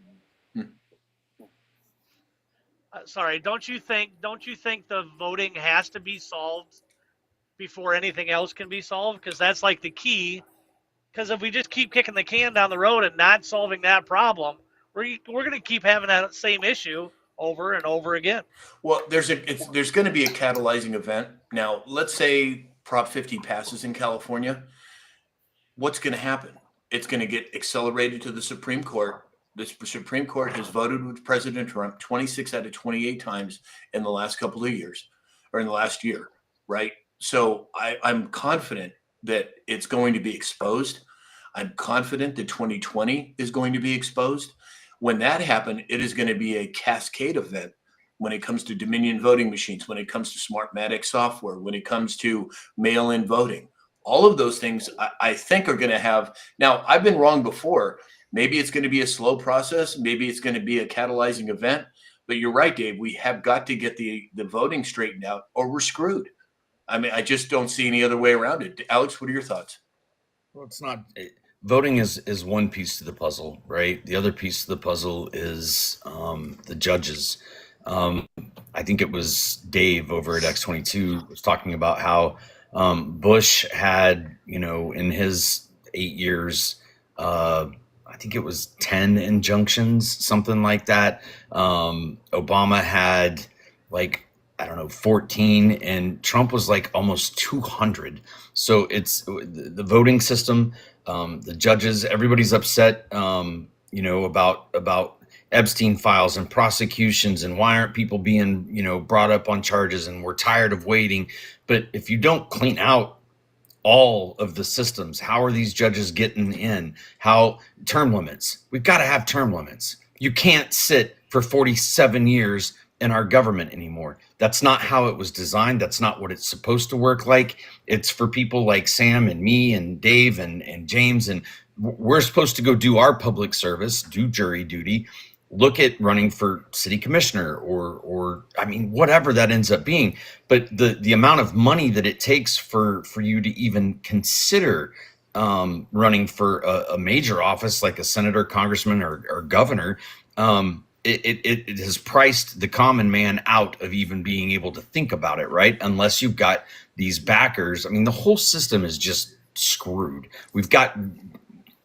Sorry, don't you think the voting has to be solved before anything else can be solved? Because that's like the key. Because if we just keep kicking the can down the road and not solving that problem, we're going to keep having that same issue over and over again. Well, there's going to be a catalyzing event. Now, let's say Prop 50 passes in California. What's going to happen? It's going to get accelerated to the Supreme Court. The Supreme Court has voted with President Trump 26 out of 28 times in the last couple of years, or in the last year, right? So I'm confident that it's going to be exposed. I'm confident that 2020 is going to be exposed. When that happens, it is going to be a cascade event when it comes to Dominion voting machines, when it comes to Smartmatic software, when it comes to mail-in voting. All of those things I think are going to have. Now, I've been wrong before. Maybe it's going to be a slow process. Maybe it's going to be a catalyzing event. But you're right, Dave. We have got to get the voting straightened out or we're screwed. I mean, I just don't see any other way around it. Alex, what are your thoughts? Well, it's not voting is one piece to the puzzle, right? The other piece of the puzzle is the judges. I think it was Dave over at X22 was talking about how Bush had, in his 8 years, I think it was 10 injunctions, something like that. Obama had 14, and Trump was almost 200. So it's the voting system, the judges, everybody's upset, about Epstein files and prosecutions and why aren't people being, brought up on charges, and we're tired of waiting. But if you don't clean out all of the systems, how are these judges getting in? How term limits? We've got to have term limits. You can't sit for 47 years in our government anymore. That's not how it was designed. That's not what it's supposed to work like. It's for people like Sam and me and Dave and James, and we're supposed to go do our public service, do jury duty, look at running for city commissioner or whatever that ends up being. But the amount of money that it takes for you to even consider running for a major office like a senator, congressman, or governor, it has priced the common man out of even being able to think about it, right? Unless you've got these backers. I mean, the whole system is just screwed.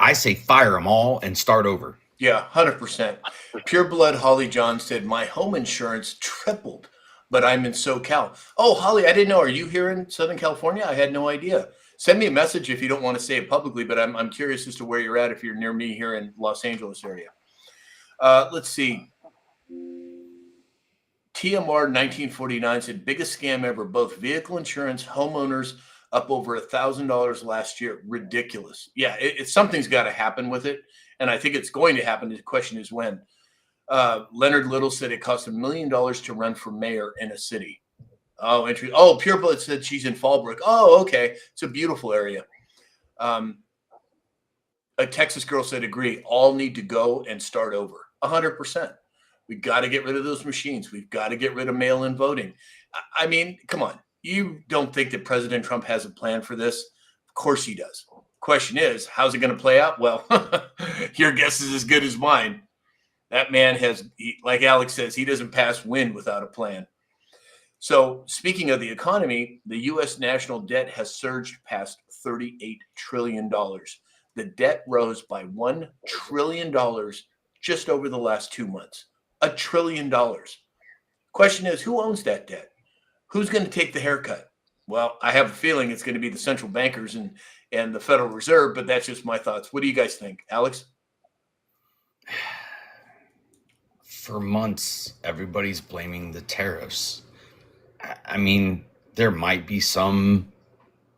I say fire them all and start over. Yeah, 100%. Pure Blood Holly John said, my home insurance tripled, but I'm in SoCal. Oh, Holly, I didn't know. Are you here in Southern California? I had no idea. Send me a message if you don't want to say it publicly, but I'm curious as to where you're at if you're near me here in Los Angeles area. Let's see. TMR 1949 said, biggest scam ever, both vehicle insurance, homeowners up over $1,000 last year. Ridiculous. Yeah, something's got to happen with it. And I think it's going to happen. The question is when. Leonard Little said it cost $1 million to run for mayor in a city. Oh, interesting. Oh, Pure Blood said she's in Fallbrook. Oh, okay. It's a beautiful area. A Texas girl said, agree. All need to go and start over. 100%. We've got to get rid of those machines. We've got to get rid of mail-in voting. I mean, come on. You don't think that President Trump has a plan for this? Of course he does. Question is, how's it going to play out? Well, your guess is as good as mine. That man like Alex says, he doesn't pass wind without a plan. So speaking of the economy, the U.S. national debt has surged past $38 trillion. The debt rose by $1 trillion just over the last 2 months. $1 trillion. Question is, who owns that debt? Who's going to take the haircut? Well, I have a feeling it's going to be the central bankers and the Federal Reserve, but that's just my thoughts. What do you guys think? Alex? For months, everybody's blaming the tariffs. I mean, there might be some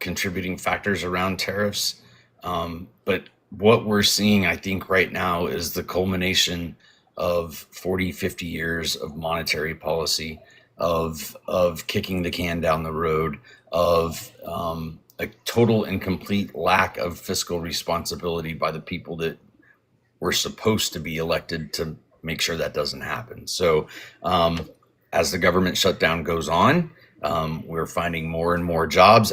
contributing factors around tariffs, but what we're seeing, I think, right now is the culmination of 40, 50 years of monetary policy, of kicking the can down the road, of a total and complete lack of fiscal responsibility by the people that were supposed to be elected to make sure that doesn't happen. So as the government shutdown goes on, we're finding more and more jobs.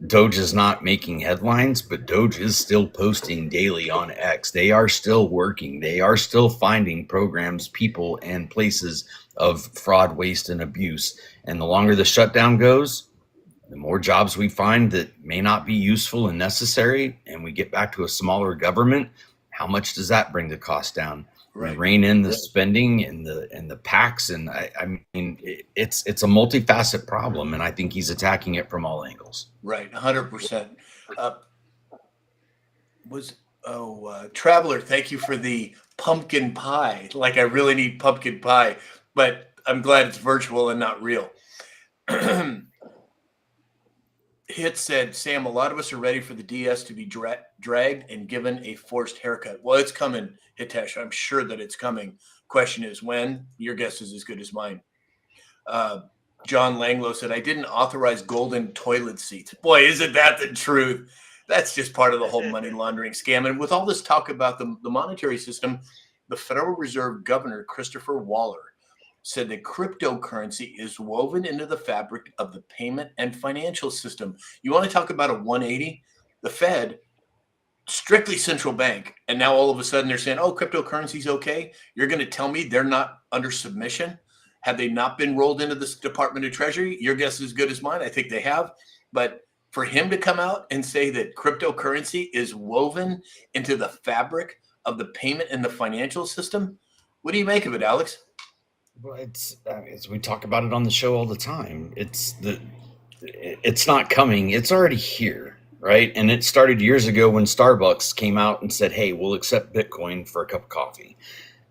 Doge is not making headlines, but Doge is still posting daily on X. They are still working. They are still finding programs, people, and places of fraud, waste, and abuse. And the longer the shutdown goes, the more jobs we find that may not be useful and necessary, and we get back to a smaller government. How much does that bring the cost down? Right. Rein in the spending and the PACs, and I mean it's a multifaceted problem, and I think he's attacking it from all angles. Right, 100%. Traveler, thank you for the pumpkin pie. Like I really need pumpkin pie, but I'm glad it's virtual and not real. Hit said, Sam, a lot of us are ready for the DS to be dragged and given a forced haircut. Well, it's coming, Hitesh. I'm sure that it's coming. Question is when? Your guess is as good as mine. John Langlow said, I didn't authorize golden toilet seats. Boy, isn't that the truth? That's just part of the whole money laundering scam. And with all this talk about the monetary system, the Federal Reserve Governor, Christopher Waller, said that cryptocurrency is woven into the fabric of the payment and financial system. You want to talk about a 180? The Fed, strictly central bank, and now all of a sudden they're saying, oh, cryptocurrency's okay? You're going to tell me they're not under submission? Have they not been rolled into this Department of Treasury? Your guess is as good as mine. I think they have. But for him to come out and say that cryptocurrency is woven into the fabric of the payment and the financial system, what do you make of it, Alex? Well, we talk about it on the show all the time. It's not coming. It's already here, right? And it started years ago when Starbucks came out and said, "Hey, we'll accept Bitcoin for a cup of coffee."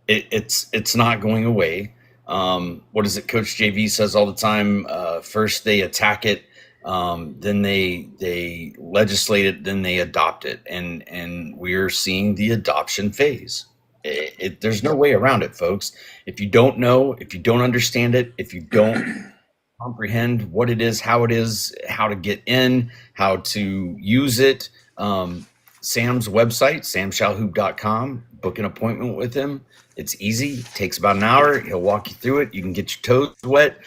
It's not going away. What is it? Coach JV says all the time. First they attack it, then they legislate it, then they adopt it, and we're seeing the adoption phase. There's no way around it, folks. If you don't know, if you don't understand it, if you don't comprehend what it is, how to get in, how to use it, Sam's website, samshalhoub.com, book an appointment with him. It's easy. It takes about an hour. He'll walk you through it. You can get your toes wet.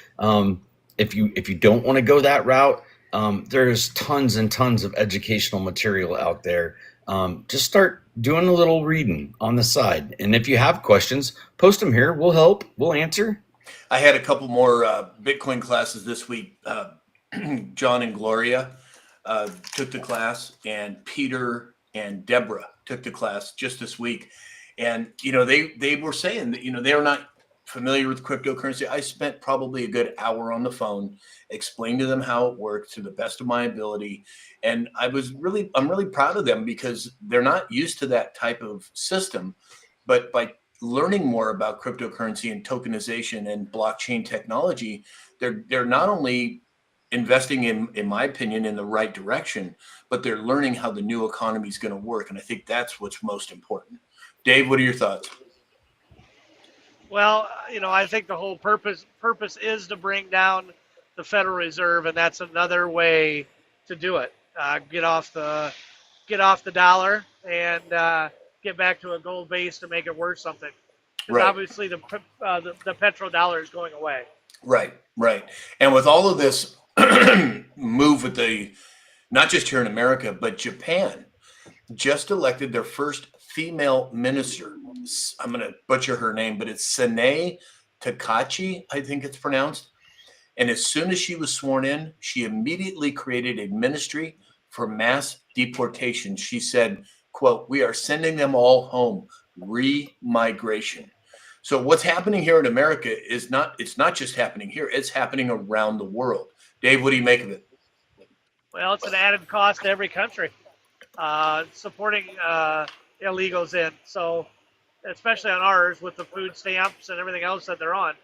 If you don't want to go that route, There's tons and tons of educational material out there. Just start doing a little reading on the side. And if you have questions, post them here. We'll help. We'll answer. I had a couple more Bitcoin classes this week. John and Gloria took the class, and Peter and Deborah took the class just this week. And, they were saying that, they are not familiar with cryptocurrency. I spent probably a good hour on the phone, explained to them how it works to the best of my ability. And I'm really proud of them because they're not used to that type of system. But by learning more about cryptocurrency and tokenization and blockchain technology, they're not only investing in my opinion, in the right direction, but they're learning how the new economy is going to work. And I think that's what's most important. Dave, what are your thoughts? Well, I think the whole purpose is to bring down the Federal Reserve, and that's another way to do it. Get off the dollar and get back to a gold base to make it worth something. Because Right. obviously the petrodollar is going away. Right. And with all of this move with not just here in America, but Japan just elected their first female minister. I'm going to butcher her name, but it's Sanae Takachi, I think it's pronounced. And as soon as she was sworn in, she immediately created a ministry for mass deportation. She said, quote, "We are sending them all home, re-migration." So what's happening here in America it's not just happening here, it's happening around the world. Dave, what do you make of it? Well, it's an added cost to every country supporting illegals in. So, especially on ours with the food stamps and everything else that they're on,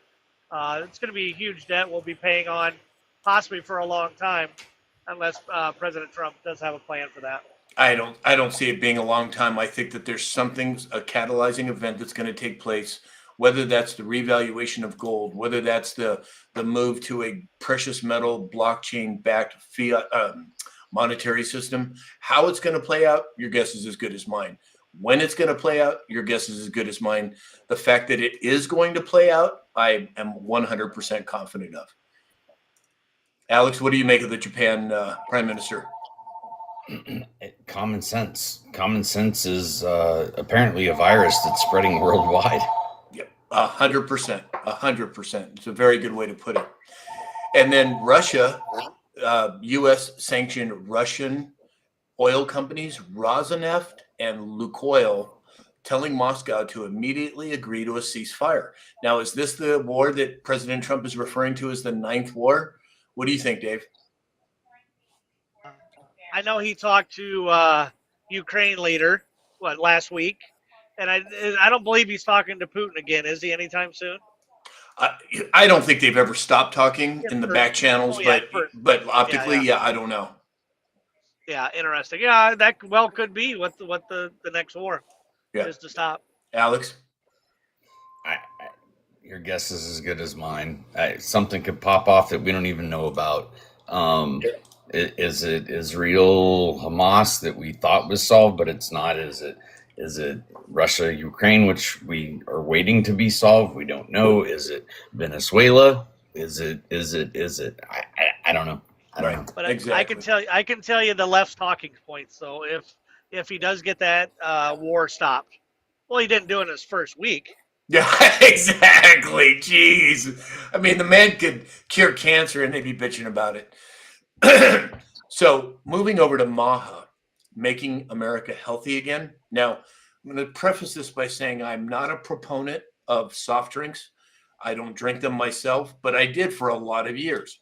it's going to be a huge debt we'll be paying on possibly for a long time, unless President Trump does have a plan for that. I don't see it being a long time. I think that there's a catalyzing event that's going to take place, whether that's the revaluation of gold, whether that's the move to a precious metal blockchain-backed fiat monetary system. How it's going to play out, your guess is as good as mine. When it's going to play out, your guess is as good as mine. The fact that it is going to play out, I am 100% confident of. Alex, what do you make of the Japan Prime Minister? Common sense. Common sense is apparently a virus that's spreading worldwide. Yep, 100%. 100%. It's a very good way to put it. And then Russia, U.S. sanctioned Russian oil companies, Rosneft and Lukoil, telling Moscow to immediately agree to a ceasefire. Now, is this the war that President Trump is referring to as the ninth war? What do you think, Dave? I know he talked to Ukraine leader last week, and I don't believe he's talking to Putin again. Is he anytime soon? I don't think they've ever stopped talking in the back channels, but optically, yeah, I don't know. Yeah, interesting. Yeah, that well could be what the next war is to stop. Alex? Your guess is as good as mine. Something could pop off that we don't even know about. Is it Israel, Hamas that we thought was solved, but it's not? Is it Russia, Ukraine, which we are waiting to be solved? We don't know. Is it Venezuela? Is it? I don't know. I don't know. But Exactly. I can tell you the left's talking points. So if he does get that war stopped, well, he didn't do it in his first week. Yeah, exactly. Jeez. I mean, the man could cure cancer and they'd be bitching about it. So moving over to Maha, making America healthy again. Now, I'm going to preface this by saying I'm not a proponent of soft drinks. I don't drink them myself, but I did for a lot of years.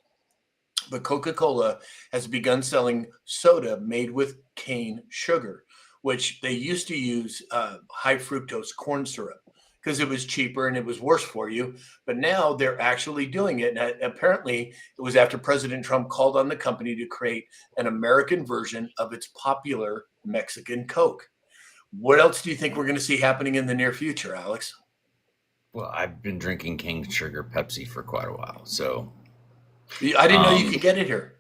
But Coca-Cola has begun selling soda made with cane sugar, which they used to use high fructose corn syrup because it was cheaper and it was worse for you. But now they're actually doing it. And apparently it was after President Trump called on the company to create an American version of its popular Mexican Coke. What else do you think we're going to see happening in the near future, Alex? Well, I've been drinking cane sugar Pepsi for quite a while, so. I didn't know you could get it here.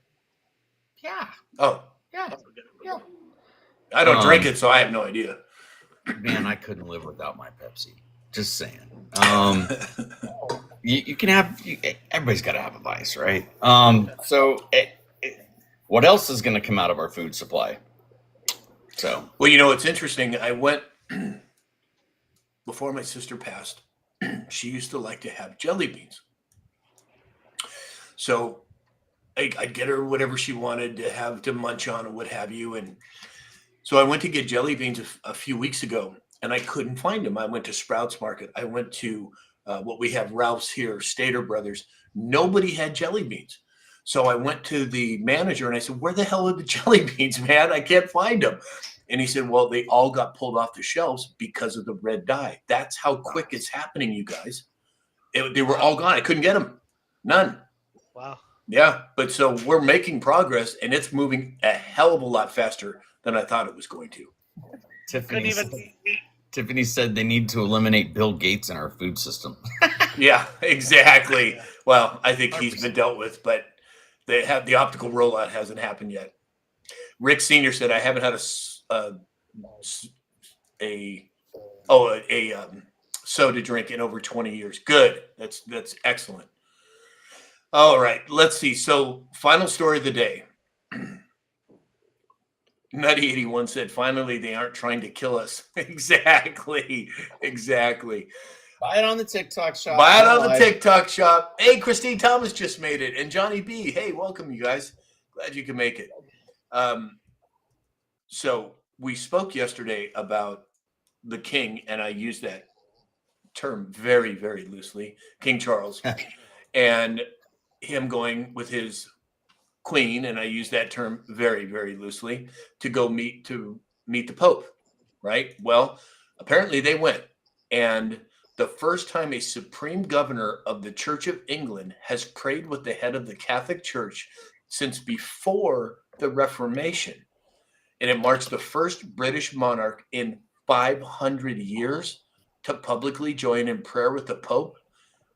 Yeah. Oh, Yeah. I don't drink it, so I have no idea. Man, I couldn't live without my Pepsi. Just saying. You can have. Everybody's got to have a vice, right? So what else is going to come out of our food supply? So, Well, it's interesting. I went before my sister passed. She used to like to have jelly beans. So I'd get her whatever she wanted to have to munch on or what have you. And so I went to get jelly beans a few weeks ago, and I couldn't find them. I went to Sprouts Market. I went to what we have, Ralph's here, Stater Brothers. Nobody had jelly beans. So I went to the manager and I said, where the hell are the jelly beans, man? I can't find them. And he said, well, they all got pulled off the shelves because of the red dye. That's how quick it's happening, you guys. They were all gone. I couldn't get them. None. Wow. Yeah. But so we're making progress, and it's moving a hell of a lot faster than I thought it was going to. Tiffany said they need to eliminate Bill Gates in our food system. Yeah, exactly. Well, I think he's been dealt with, but the optical rollout hasn't happened yet. Rick Senior said, I haven't had a soda drink in over 20 years. Good. That's excellent. All right, let's see. So, final story of the day. Nutty81 said, finally, they aren't trying to kill us. Exactly. Buy it on the TikTok shop. Buy it on the TikTok shop. Hey, Christine Thomas just made it. And Johnny B. Hey, welcome, you guys. Glad you can make it. So we spoke yesterday about the king, and I used that term very, very loosely, King Charles, and him going with his queen, and I use that term very, very loosely, to go meet the Pope, right? Well, apparently they went, and the first time a supreme governor of the Church of England has prayed with the head of the Catholic Church since before the Reformation. And it marks the first British monarch in 500 years to publicly join in prayer with the Pope.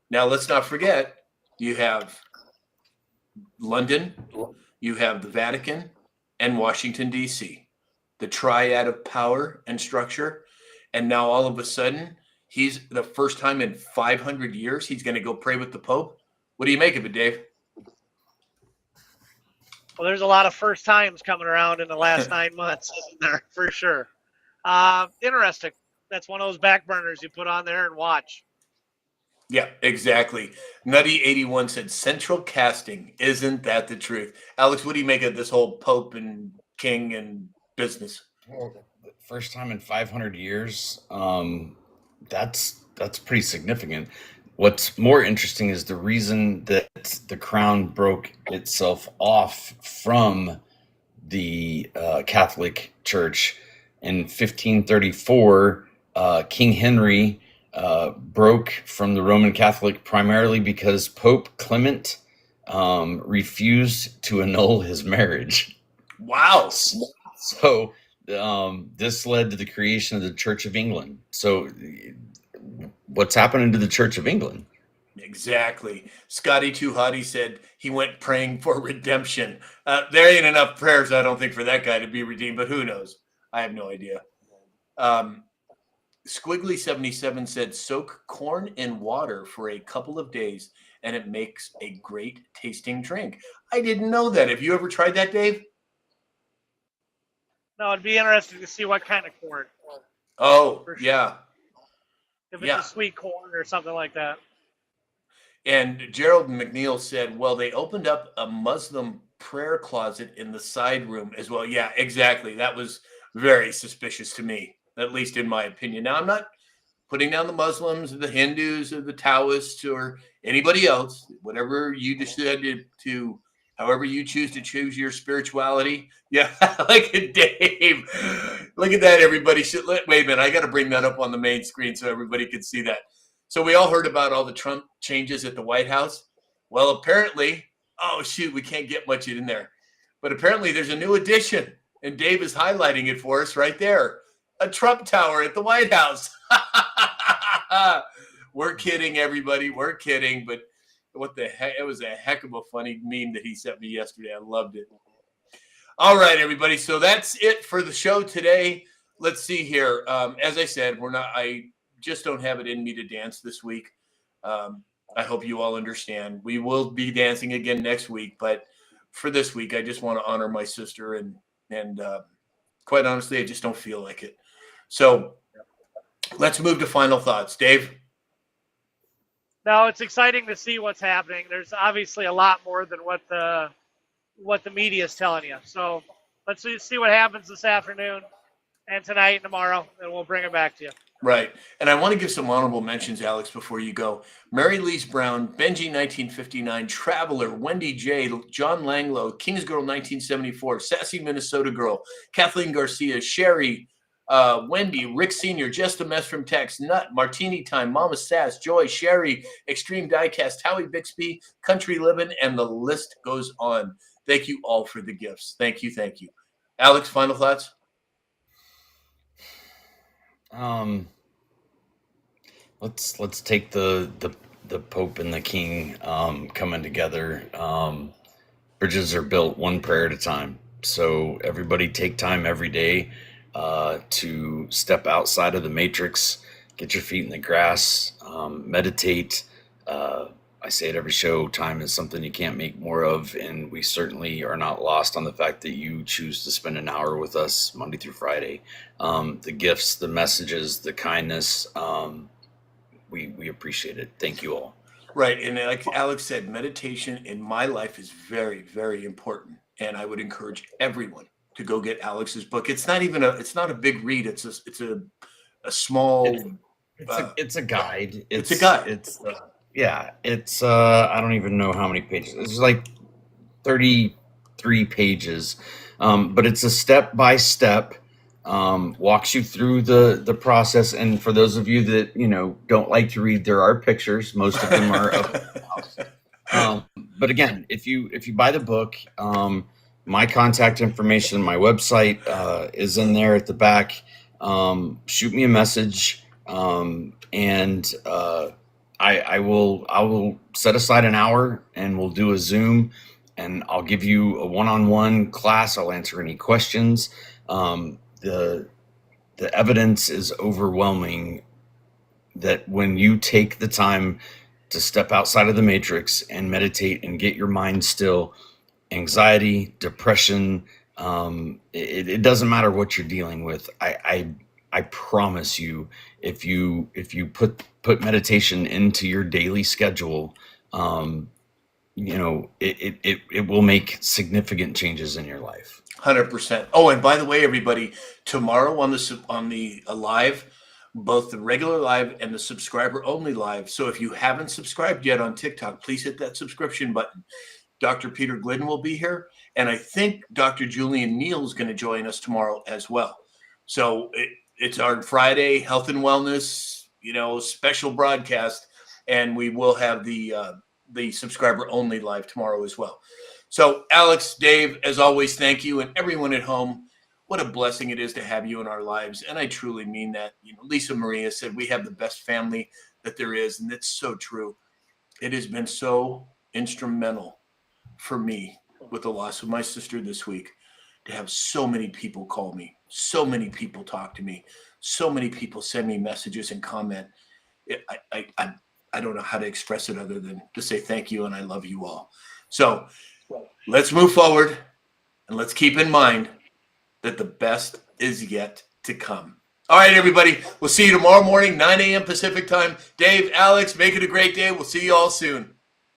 Now, let's not forget, you have London, you have the Vatican, and Washington, D.C., the triad of power and structure. And now all of a sudden, he's the first time in 500 years, he's going to go pray with the Pope. What do you make of it, Dave? Well, there's a lot of first times coming around in the last 9 months, isn't there? For sure. Interesting. That's one of those back burners you put on there and watch. Yeah, exactly. Nutty81 said central casting. Isn't that the truth? Alex, what do you make of this whole Pope and King and business? Well, first time in 500 years. That's pretty significant. What's more interesting is the reason that the crown broke itself off from the Catholic Church in 1534. King Henry broke from the Roman Catholic primarily because Pope Clement refused to annul his marriage. Wow. So this led to the creation of the Church of England. So what's happening to the Church of England? Exactly. Scotty Too Hottie said he went praying for redemption. There ain't enough prayers, I don't think, for that guy to be redeemed, but who knows? I have no idea. Squiggly77 said soak corn in water for a couple of days and it makes a great tasting drink. I didn't know that. Have you ever tried that, Dave? No, it'd be interesting to see what kind of corn. Oh, sure. Yeah. If it's a sweet corn or something like that. And Gerald McNeil said, well, they opened up a Muslim prayer closet in the side room as well. Yeah, exactly. That was very suspicious to me, at least in my opinion. Now, I'm not putting down the Muslims or the Hindus or the Taoists or anybody else, whatever you decided to, however you choose to choose your spirituality. Yeah, look at Dave. Look at that, everybody. Wait a minute, I got to bring that up on the main screen so everybody can see that. So we all heard about all the Trump changes at the White House. Well, apparently, oh, shoot, we can't get much in there. But apparently there's a new addition, and Dave is highlighting it for us right there. A Trump tower at the White House. We're kidding, everybody. We're kidding. But what the heck? It was a heck of a funny meme that he sent me yesterday. I loved it. All right, everybody. So that's it for the show today. Let's see here. As I said, I just don't have it in me to dance this week. I hope you all understand. We will be dancing again next week, but for this week, I just want to honor my sister, and quite honestly, I just don't feel like it. So let's move to final thoughts. Dave? No, it's exciting to see what's happening. There's obviously a lot more than what the media is telling you. So let's see what happens this afternoon and tonight and tomorrow, and we'll bring it back to you. Right. And I want to give some honorable mentions, Alex, before you go. Mary Lise Brown, Benji 1959, Traveler, Wendy J, John Langlow, Kingsgirl 1974, Sassy Minnesota Girl, Kathleen Garcia, Sherry, Wendy, Rick Sr., Just a Mess from Tex, Nut, Martini Time, Mama Sass, Joy, Sherry, Extreme Diecast, Howie Bixby, Country Livin', and the list goes on. Thank you all for the gifts. Thank you. Thank you. Alex, final thoughts? Let's take the Pope and the King coming together. Bridges are built one prayer at a time. So everybody take time every day to step outside of the matrix, get your feet in the grass, meditate. I say it every show, time is something you can't make more of, and we certainly are not lost on the fact that you choose to spend an hour with us Monday through Friday. The gifts, the messages, the kindness, we appreciate it. Thank you all. Right. And like Alex said, meditation in my life is very, very important. And I would encourage everyone to go get Alex's book. It's not a big read. It's a small, it's a guide. It's a guide. It's I don't even know how many pages. It's like 33 pages. But it's a step-by-step, walks you through the process. And for those of you that, don't like to read, there are pictures. Most of them are up at the house. But again, if you buy the book, my contact information, my website is in there at the back. Shoot me a message, and I will set aside an hour, and we'll do a Zoom, and I'll give you a one-on-one class. I'll answer any questions. The evidence is overwhelming that when you take the time to step outside of the matrix and meditate and get your mind still, anxiety, depression, it doesn't matter what you're dealing with. I promise you, if you put meditation into your daily schedule, it will make significant changes in your life. 100%. Oh, and by the way, everybody, tomorrow on the live, both the regular live and the subscriber only live. So if you haven't subscribed yet on TikTok, please hit that subscription button. Dr. Peter Glidden will be here, and I think Dr. Julian Neal is going to join us tomorrow as well. So it's our Friday health and wellness, special broadcast, and we will have the subscriber only live tomorrow as well. So Alex, Dave, as always, thank you, and everyone at home. What a blessing it is to have you in our lives, and I truly mean that. Lisa Maria said we have the best family that there is, and it's so true. It has been so instrumental for me with the loss of my sister this week to have so many people call me, so many people talk to me, so many people send me messages and comment. I don't know how to express it other than to say thank you and I love you all. So let's move forward, and let's keep in mind that the best is yet to come. All right, everybody. We'll see you tomorrow morning, 9 a.m. Pacific time. Dave, Alex, make it a great day. We'll see you all soon.